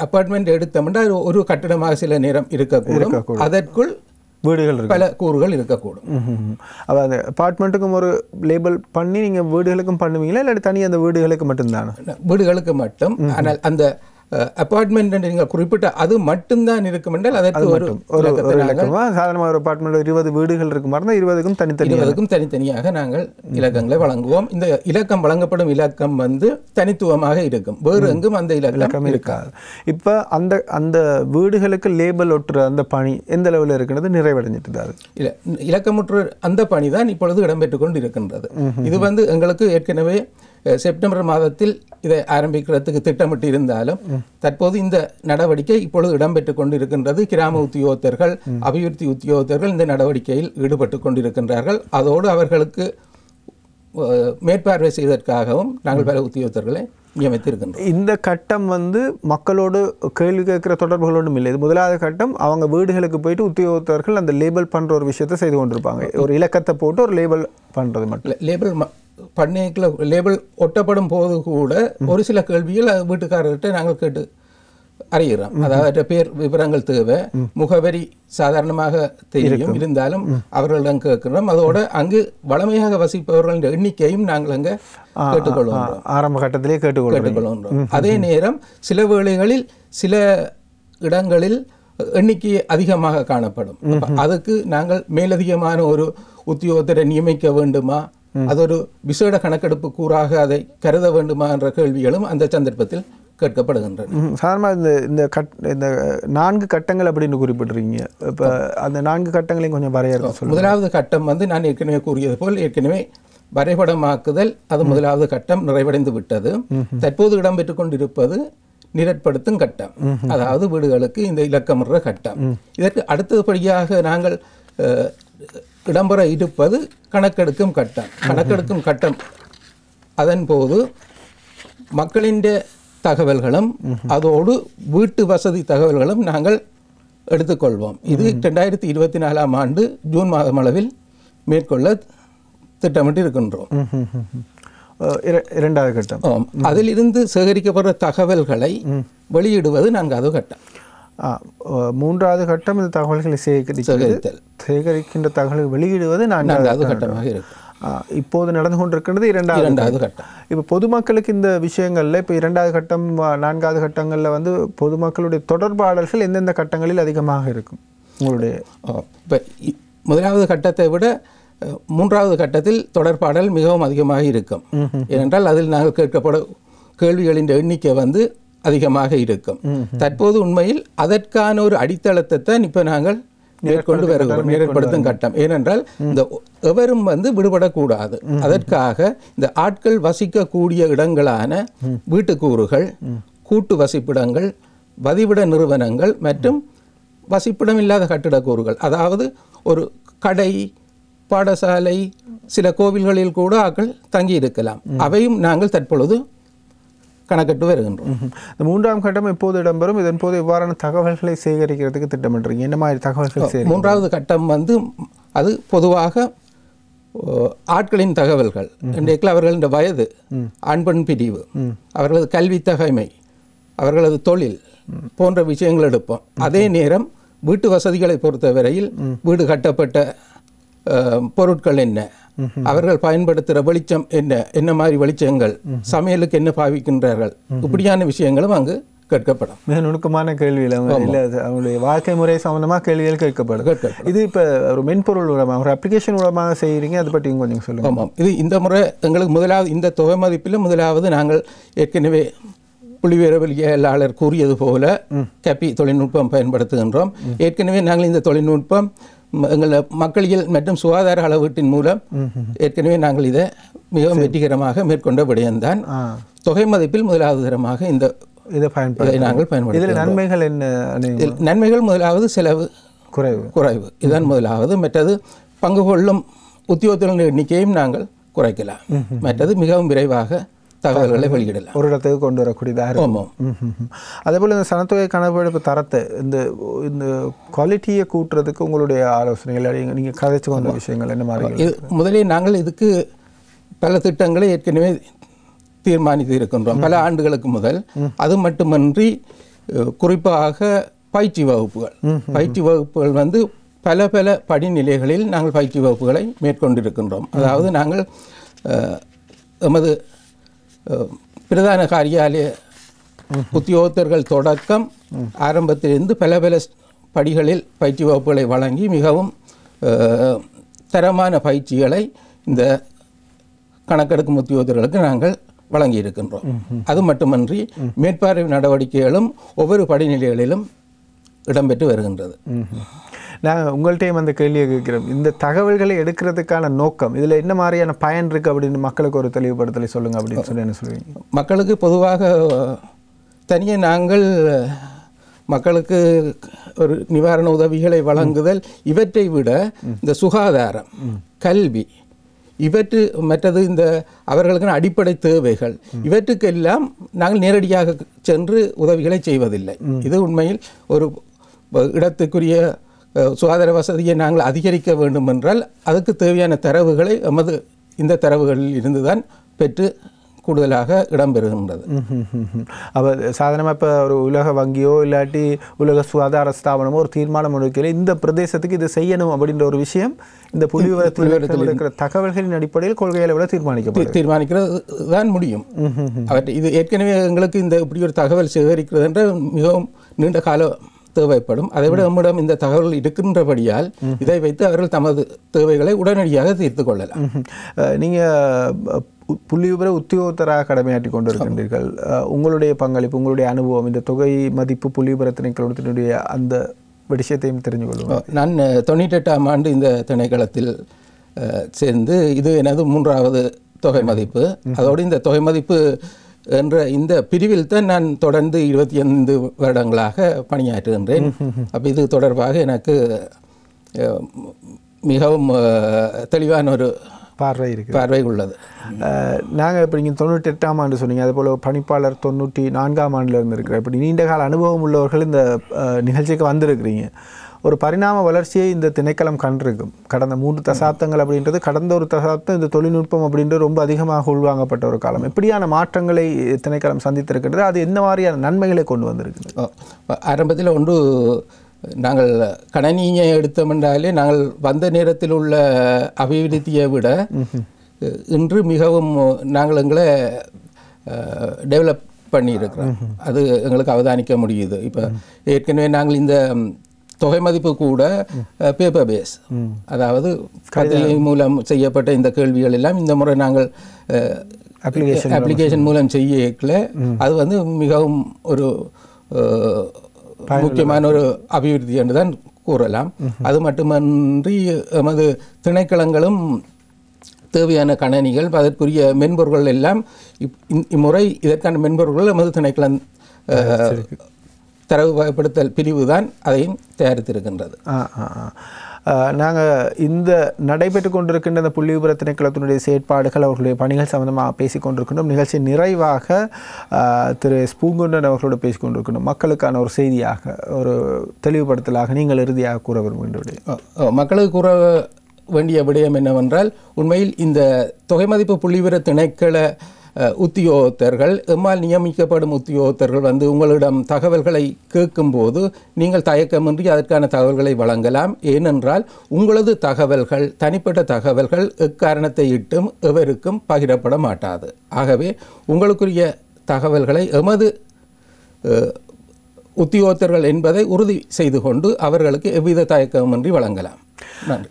அபார்ட்மெண்ட் எடுத்தோம்னா ஒரு கட்டிடமாக சில நேரம் இருக்கக்கூடும், அதற்குள் வீடுகள் பல கூறுகள் இருக்கக்கூடும். அப்போ அந்த அபார்ட்மெண்ட்டுக்கும் ஒரு லேபிள் பண்ணி நீங்கள் வீடுகளுக்கும் பண்ணுவீங்களா, இல்லை தனி அந்த வீடுகளுக்கு மட்டும்தானே? வீடுகளுக்கு மட்டும். ஆனால் அந்த அபார்ட்மெண்ட் நீங்கள் குறிப்பிட்ட அது மட்டும்தான் இருக்கும் என்றால் அதற்கு ஒரு சாதாரணமாக ஒரு அபார்ட்மெண்ட் 20 வீடுகள் இருக்கும் மாதிரி 20க்கும் தனித்தனியாக நாங்கள் இலக்கங்களை வழங்குவோம். இந்த இலக்கம் வழங்கப்படும் இலக்கம் தனித்துவமாக இருக்கும், வேறு எங்கும் அந்த இலக்கம் இருக்காது. இப்போ அந்த வீடுகளுக்கு லேபிள் ஒட்டுற அந்த பணி எந்த லெவலில் இருக்கிறது, நிறைவடைஞ்சிட்டு? இல்லை, இலக்கமுற்ற அந்த பணி தான் இப்பொழுது இடம்பெற்றுக் கொண்டு இருக்கின்றது. இது எங்களுக்கு ஏற்கனவே செப்டம்பர் மாதத்தில் இதை ஆரம்பிக்கிறதுக்கு திட்டமிட்டு இருந்தாலும் தற்போது இந்த நடவடிக்கை இப்பொழுது இடம்பெற்றுக் கொண்டிருக்கின்றது. கிராம உத்தியோகத்தர்கள், அபிவிருத்தி உத்தியோகத்தர்கள் இந்த நடவடிக்கையில் ஈடுபட்டு கொண்டிருக்கின்றார்கள். அதோடு அவர்களுக்கு மேற்பார்வை செய்வதற்காகவும் நாங்கள் பல உத்தியோகத்தர்களை நியமித்திருக்கின்றோம். இந்த கட்டம் வந்து மக்களோடு கேள்வி கேட்கிற தொடர்புகளோடும் இல்லை. இது முதலாவது கட்டம். அவங்க வீடுகளுக்கு போயிட்டு உத்தியோகத்தர்கள் அந்த லேபிள் பண்ணுற ஒரு விஷயத்தை செய்து கொண்டிருப்பாங்க. ஒரு இலக்கத்தை போட்டு ஒரு லேபிள் பண்ணுறது மட்டும். லேபிள் பண்ணைக்குள்ள லேபிள் ஒட்டப்படும் போது கூட ஒரு சில கேள்விகள் வீட்டுக்காரர்கிட்ட நாங்கள் கேட்டு அறிகிறோம். அதாவது பேர் விவரங்கள் தேவை, முகவரி சாதாரணமாக தெரியும், இருந்தாலும் அவர்களிடம் கேட்கிறோம். அதோட அங்கு வளமையாக வசிப்பவர்களின் எண்ணிக்கையும் நாங்கள் அங்கே கேட்டுக்கொள்வோம். ஆரம்ப கட்டத்திலே கேட்டுக்கொள்வோம். அதே நேரம் சில வேளைகளில் சில இடங்களில் எண்ணிக்கை அதிகமாக காணப்படும். அதுக்கு நாங்கள் மேலதிகமான ஒரு உத்தியோகத்தரை நியமிக்க வேண்டுமா, அது ஒரு விசேட கணக்கெடுப்பு கூறாக அதை கருத வேண்டுமா என்ற கேள்விகளும் அந்த சந்தர்ப்பத்தில் கேட்கப்படுகின்றன. சாதாரணமாக இந்த 4 கட்டங்கள் அப்படின்னு குறிப்பிட்டிருக்கீங்க. இப்போ அந்த 4 கட்டங்களையும் கொஞ்சம் வரையறுக்க சொல்லுங்கள். முதலாவது கட்டம் வந்து நான் ஏற்கனவே கூறியது போல் ஏற்கனவே வரைபடமாக்குதல், அது முதலாவது கட்டம் நிறைவடைந்து விட்டது. தற்போது இடம்பெற்றுக் கொண்டிருப்பது நிரட்படுத்தும் கட்டம், அதாவது வீடுகளுக்கு இந்த இலக்கமிடுற கட்டம். இதற்கு அடுத்தபடியாக நாங்கள் இடம்பெற இருப்பது கணக்கெடுக்கும் கட்டம். கணக்கெடுக்கும் கட்டம் அதன் போது மக்களின் தகவல்களும் அதோடு வீட்டு வசதி தகவல்களும் நாங்கள் எடுத்துக்கொள்வோம். இது 2024ஆம் ஆண்டு ஜூன் மாதம் அளவில் மேற்கொள்ள திட்டமிட்டு இருக்கின்றோம். இரண்டாவது கட்டம். அதிலிருந்து சேகரிக்கப்படுற தகவல்களை வெளியிடுவது 4வது கட்டம். மூன்றாவது கட்டம் இந்த தகவல்களை சேகரிக்கின்ற தகவல்களை வெளியிடுவது 4வது கட்டமாக இருக்கு. இப்போது நடந்து கொண்டிருக்கிறது இரண்டாவது கட்டம். இப்போ பொதுமக்களுக்கு இந்த விஷயங்களில் இப்போ 2வது கட்டம் 4வது கட்டங்களில் வந்து பொதுமக்களுடைய தொடர்பாடல்கள் எந்தெந்த கட்டங்களில் அதிகமாக இருக்கும் உங்களுடைய? இப்போ முதலாவது கட்டத்தை விட 3வது கட்டத்தில் தொடர்பாடல் மிகவும் அதிகமாக இருக்கும். ஏனென்றால் அதில் நாங்கள் கேட்கப்படும் கேள்விகளின் எண்ணிக்கை வந்து அதிகமாக இருக்கும். தற்போது உண்மையில் அதற்கான ஒரு அடித்தளத்தை தான் இப்போ நாங்கள் மேற்கொண்டு வருகிறோம், நேரப்படுத்தும் கட்டம். ஏனென்றால் இந்த எவரும் வந்து விடுபடக்கூடாது. அதற்காக இந்த ஆட்கள் வசிக்கக்கூடிய இடங்களான வீட்டுக்கூறுகள், கூட்டு வசிப்பிடங்கள், வதிவிட நிறுவனங்கள் மற்றும் வசிப்பிடம் இல்லாத கட்டிடக்கூறுகள், அதாவது ஒரு கடை, பாடசாலை, சில கோவில்களில் கூட ஆட்கள் தங்கி இருக்கலாம். அவையும் நாங்கள் தற்பொழுது கணக்கிட்டு வருகின்றோம். இந்த 3ஆம் கட்டம் எப்போது இடம்பெறும்? இதன் போது எவ்வாறான தகவல்களை சேகரிக்கிறதுக்கு திட்டமிட்டுறீங்க? என்ன மாதிரி தகவல்கள்? 3வது கட்டம் வந்து அது பொதுவாக ஆட்களின் தகவல்கள், இன்றைக்கு அவர்களின் வயது, ஆண் பெண் பிரிவு, அவர்களது கல்வி தகைமை, அவர்களது தொழில் போன்ற விஷயங்கள் எடுப்போம். அதே நேரம் வீட்டு வசதிகளை பொறுத்தவரையில் வீடு கட்டப்பட்ட பொருட்கள் என்ன, அவர்கள் பயன்படுத்துகிற வெளிச்சம் என்ன மாதிரி வெளிச்சங்கள், சமையலுக்கு என்ன பாவிக்கின்றார்கள், இப்படியான விஷயங்களும் அங்கு கேட்கப்படும். மிக நுணுக்கமான கேள்வியில் அவங்களுடைய வாழ்க்கை முறை சம்பந்தமாக கேள்விகள் கேட்கப்படும். இது இப்போ ஒரு மென்பொருள் மூலமாக, ஒரு அப்ளிகேஷன் மூலமாக செய்கிறீங்க, அதை பற்றி கொஞ்சம் சொல்லுங்கள். ஆமாம், இது இந்த முறை எங்களுக்கு முதலாவது இந்த தொகை மதிப்பில் முதலாவது நாங்கள் ஏற்கனவே புள்ளிவிவரவியலாளர் கூறியது போல கப்பி தொழில்நுட்பம் பயன்படுத்துகின்றோம். ஏற்கனவே நாங்கள் இந்த தொழில்நுட்பம் எங்கள் மக்களியல் மற்றும் சுகாதார அளவீட்டின் மூலம் ஏற்கனவே நாங்கள் இதை மிகவும் வெற்றிகரமாக மேற்கொண்ட விடயம்தான். தொகை மதிப்பில் முதலாவது தரமாக இதை நாங்கள் பயன்படுத்துகிறோம். நன்மைகள் என்ன? நன்மைகள் முதலாவது செலவு குறைவு, இதுதான் முதலாவது. மற்றது பங்கு கொள்ளும் உத்தியோகத்தின் எண்ணிக்கையும் நாங்கள் குறைக்கலாம். மற்றது மிகவும் விரைவாக தகவல்களை வெளியிடலாம், ஒரு இடத்துக்கு கொண்டு வரக்கூடியதாக இருக்கும். அதேபோல் இந்த சனத்தொகை கணக்கெடுப்பு தரத்தை இந்த குவாலிட்டியை கூட்டுறதுக்கு உங்களுடைய ஆலோசனைகள், நீங்கள் கதைச்சு கொண்ட விஷயங்கள் என்ன மாதிரி? முதலே நாங்கள் இதுக்கு பல திட்டங்களை ஏற்கனவே தீர்மானித்து இருக்கின்றோம், பல ஆண்டுகளுக்கு முதல். அது மட்டுமன்றி குறிப்பாக பயிற்சி வகுப்புகள் வந்து பல படிநிலைகளில் நாங்கள் பயிற்சி வகுப்புகளை மேற்கொண்டிருக்கின்றோம். அதாவது நாங்கள் எமது பிரதான காரியாலய உத்தியோகத்தர்கள் தொடக்கம் ஆரம்பத்திலிருந்து பல படிகளில் பயிற்சி வகுப்புகளை வழங்கி மிகவும் தரமான பயிற்சிகளை இந்த கணக்கெடுக்கும் உத்தியோகத்தர்களுக்கு நாங்கள் வழங்கி இருக்கின்றோம். அது மட்டுமன்றி மேற்பார்வை நடவடிக்கைகளும் ஒவ்வொரு படிநிலைகளிலும் இடம்பெற்று வருகின்றது. நாங்கள் உங்கள்கிட்டையும் அந்த கேள்வியை கேட்கிறோம், இந்த தகவல்களை எடுக்கிறதுக்கான நோக்கம், இதில் என்ன மாதிரியான பயன் இருக்குது அப்படின்னு மக்களுக்கு ஒரு தெளிவுபடுத்தலை சொல்லுங்கள் அப்படின்னு சொல்லி என்ன சொல்லுவீங்க? மக்களுக்கு பொதுவாக தனியாக நாங்கள் மக்களுக்கு ஒரு நிவாரண உதவிகளை வழங்குதல், இவற்றை விட இந்த சுகாதாரம், கல்வி, மற்றது இந்த அவர்களுக்கான அடிப்படை தேவைகள் இவற்றுக்கெல்லாம் நாங்கள் நேரடியாக சென்று உதவிகளை செய்வதில்லை. இது உண்மையில் ஒரு இடத்துக்குரிய சுகாதார வசதியை நாங்கள் அதிகரிக்க வேண்டும் என்றால் அதுக்கு தேவையான தரவுகளை இந்த தரவுகளில் இருந்துதான் பெற்று கூடுதலாக இடம்பெறுகின்றது. அப்போ சாதாரணமாக இப்போ ஒரு உலக வங்கியோ இல்லாட்டி உலக சுகாதார ஸ்தாபனமோ ஒரு தீர்மானம் எடுக்கல இந்த பிரதேசத்துக்கு இது செய்யணும் அப்படின்ற ஒரு விஷயம் இந்த புள்ளிவிவரத்தில் இருக்கிற தகவல்களின் அடிப்படையில் கொள்கைகளை விட தீர்மானிக்கிறது தான் முடியும். இது ஏற்கனவே எங்களுக்கு இந்த இப்படி ஒரு தகவல் சேகரிக்கிறது என்ற மிகவும் நீண்ட கால தேவைப்படும். அதைவிட நம்மிடம் இந்த தகவல் இருக்கின்றபடியால் இதை வைத்து அவர்கள் தமது தேவைகளை உடனடியாக தீர்த்து கொள்ளலாம். நீங்கள் புள்ளிவிவர உத்தியோகத்தராக கடமையாற்றி கொண்டிருக்கின்றீர்கள். உங்களுடைய பங்களிப்பு, உங்களுடைய அனுபவம், இந்த தொகை மதிப்பு புள்ளிவிவர திணைக்களத்தினுடைய அந்த விஷயத்தையும் தெரிஞ்சு கொள்வோம். நான் 98ஆம் ஆண்டு இந்த திணைக்களத்தில் சேர்ந்து இது எனது 3வது தொகை மதிப்பு. அதோடு இந்த தொகை மதிப்பு என்ற இந்த பிரிவில் தான் நான் தொடர்ந்து 25 வருடங்களாக பணியாற்றுகின்றேன். அப்போ இது தொடர்பாக எனக்கு மிகவும் தெளிவான ஒரு பார்வை உள்ளது. நாங்கள் இப்போ நீங்கள் 98ஆம் ஆண்டு சொன்னீங்க, அதுபோல் பணிப்பாளர் 94ஆம் ஆண்டில் இருந்திருக்கிறேன். இப்படி நீண்ட கால அனுபவம் உள்ளவர்கள் இந்த நிகழ்ச்சிக்கு வந்திருக்கிறீங்க. ஒரு பரிணாம வளர்ச்சியை இந்த திணைக்களம் கண்டிருக்கும். கடந்த 3 தசாப்தங்கள் அப்படின்றது, கடந்த ஒரு தசாப்தம் இந்த தொழில்நுட்பம் அப்படின்றது ரொம்ப அதிகமாக உள்வாங்கப்பட்ட ஒரு காலம். எப்படியான மாற்றங்களை திணைக்களம் சந்தித்திருக்கின்றது, அது என்ன மாதிரியான நன்மைகளை கொண்டு வந்திருக்குது? ஆரம்பத்தில் ஒன்று நாங்கள் கணனியை எடுத்தோம்னாலே நாங்கள் வந்த நேரத்தில் உள்ள அபிவிருத்தியை விட இன்று மிகவும் நாங்கள் எங்களை டெவலப் பண்ணியிருக்கிறோம். அது எங்களுக்கு அவதானிக்க முடியுது. இப்போ ஏற்கனவே நாங்கள் இந்த தொகை மதிப்பு கூட பேப்பர் பேஸ், அதாவது கதை மூலம் செய்யப்பட்ட இந்த கேள்விகள் எல்லாம் இந்த முறை நாங்கள் அப்ளிகேஷன் மூலம் செய்யல. அது மிகவும் ஒரு முக்கியமான ஒரு அபிவிருத்தி என்று தான் கூறலாம். அது மட்டுமன்றி எமது திணைக்களங்களும் தேவையான கணனிகள், அதற்குரிய மென்பொருள்கள் எல்லாம் இம்முறை இதற்கான மென்பொருள்கள் எமது திணைக்களம் தரவு வகைப்படுத்தல் பிரிவு தான் அதையும் தயாரித்திருக்கின்றது. நாங்கள் இந்த நடைபெற்று கொண்டிருக்கின்ற இந்த புள்ளிவிவர திணைக்களத்தினுடைய செயற்பாடுகள், அவர்களுடைய பணிகள் சம்பந்தமாக பேசிக்கொண்டிருக்கின்றோம். நிகழ்ச்சி நிறைவாக திரு பூங்குன்றன் அவர்களோடு பேசிக்கொண்டிருக்கின்றோம். மக்களுக்கான ஒரு செய்தியாக, ஒரு தெளிவுபடுத்தலாக நீங்கள் இறுதியாக கூற விரும்புகின்றீர்கள்? மக்களுக்கு கூற வேண்டிய விடயம் என்னவென்றால், உண்மையில் இந்த தொகை மதிப்பு புள்ளிவிவர திணைக்கள உத்தியோகத்தர்கள், எம்மால் நியமிக்கப்படும் உத்தியோகத்தர்கள் உங்களிடம் தகவல்களை கேட்கும்போது நீங்கள் தயக்கமின்றி அதற்கான தகவல்களை வழங்கலாம். ஏனென்றால் உங்களது தகவல்கள், தனிப்பட்ட தகவல்கள் எக்காரணத்தை இட்டும் எவருக்கும் பகிரப்பட மாட்டாது. ஆகவே உங்களுக்குரிய தகவல்களை எமது உத்தியோகத்தர்கள் என்பதை உறுதி செய்து கொண்டு அவர்களுக்கு எவ்வித தயக்கமின்றி வழங்கலாம்.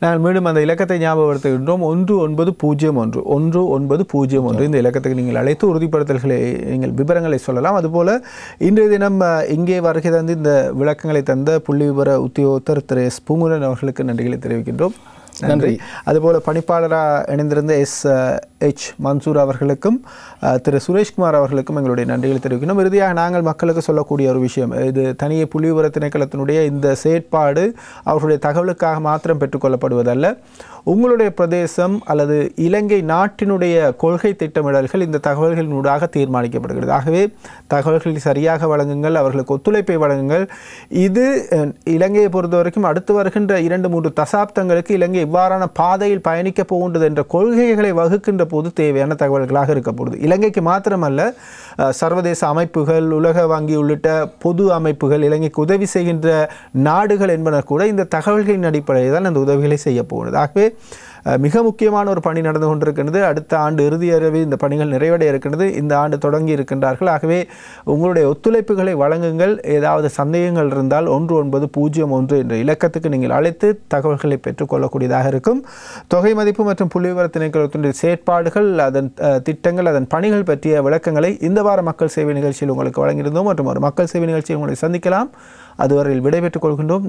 நான் மீண்டும் அந்த இலக்கத்தை ஞாபகப்படுத்துகின்றோம். 1901 1901 இந்த இலக்கத்துக்கு நீங்கள் அழைத்து உறுதிப்படுத்தல்களை, நீங்கள் விவரங்களை சொல்லலாம். அதுபோல் இன்றைய தினம் இங்கே வருகை தந்து இந்த விளக்கங்களை தந்த புள்ளி விவர உத்தியோகத்தர் திரு பூங்குன்றன் அவர்களுக்கு நன்றிகளை தெரிவிக்கின்றோம். நன்றி. அதுபோல் பணிப்பாளராக இணைந்திருந்த SH மன்சூர் அவர்களுக்கும் திரு சுரேஷ்குமார் அவர்களுக்கும் எங்களுடைய நன்றிகளை தெரிவிக்கணும். இறுதியாக நாங்கள் மக்களுக்கு சொல்லக்கூடிய ஒரு விஷயம், இது தனியே புள்ளிவிவர திணைக்களத்தினுடைய இந்த செயற்பாடு அவர்களுடைய தகவலுக்காக மாத்திரம் பெற்றுக்கொள்ளப்படுவதல்ல. உங்களுடைய பிரதேசம் அல்லது இலங்கை நாட்டினுடைய கொள்கை திட்டமிடல்கள் இந்த தகவல்களினூடாக தீர்மானிக்கப்படுகிறது. ஆகவே தகவல்களை சரியாக வழங்குங்கள், அவர்களுக்கு ஒத்துழைப்பை வழங்குங்கள். இது இலங்கையை பொறுத்த வரைக்கும் அடுத்து வருகின்ற 2-3 தசாப்தங்களுக்கு இலங்கை இவ்வாறான பாதையில் பயணிக்கப் போகின்றது என்ற கொள்கைகளை வகுக்கின்ற போது தேவையான தகவல்களாக இருக்கப்படுது. இலங்கைக்கு மாத்திரமல்ல, சர்வதேச அமைப்புகள், உலக வங்கி உள்ளிட்ட பொது அமைப்புகள், இலங்கைக்கு உதவி செய்கின்ற நாடுகள் என்பன கூட இந்த தகவல்களின் அடிப்படையில் தான் அந்த உதவிகளை செய்ய போகிறது. ஆகவே மிக முக்கியமான ஒரு பணி நடந்து கொண்டிருக்கின்றது. அடுத்த ஆண்டு இறுதி அளவில் இந்த பணிகள் நிறைவடைய இருக்கின்றது. இந்த ஆண்டு தொடங்கி இருக்கின்றார்கள். ஆகவே உங்களுடைய ஒத்துழைப்புகளை வழங்குங்கள். ஏதாவது சந்தேகங்கள் இருந்தால் 1901 என்ற இலக்கத்துக்கு நீங்கள் அழைத்து தகவல்களை பெற்றுக்கொள்ளக்கூடியதாக இருக்கும். தொகை மதிப்பு மற்றும் புள்ளிவிவர திணைக்களத்தினுடைய செயற்பாடுகள், அதன் திட்டங்கள், அதன் பணிகள் பற்றிய விளக்கங்களை இந்த வார மக்கள் சேவை நிகழ்ச்சியில் உங்களுக்கு வழங்கியிருந்தோம். மற்றும் ஒரு மக்கள் சேவை நிகழ்ச்சியில் உங்களை சந்திக்கலாம். அதுவரையில் விடைபெற்றுக் கொள்கின்றோம்.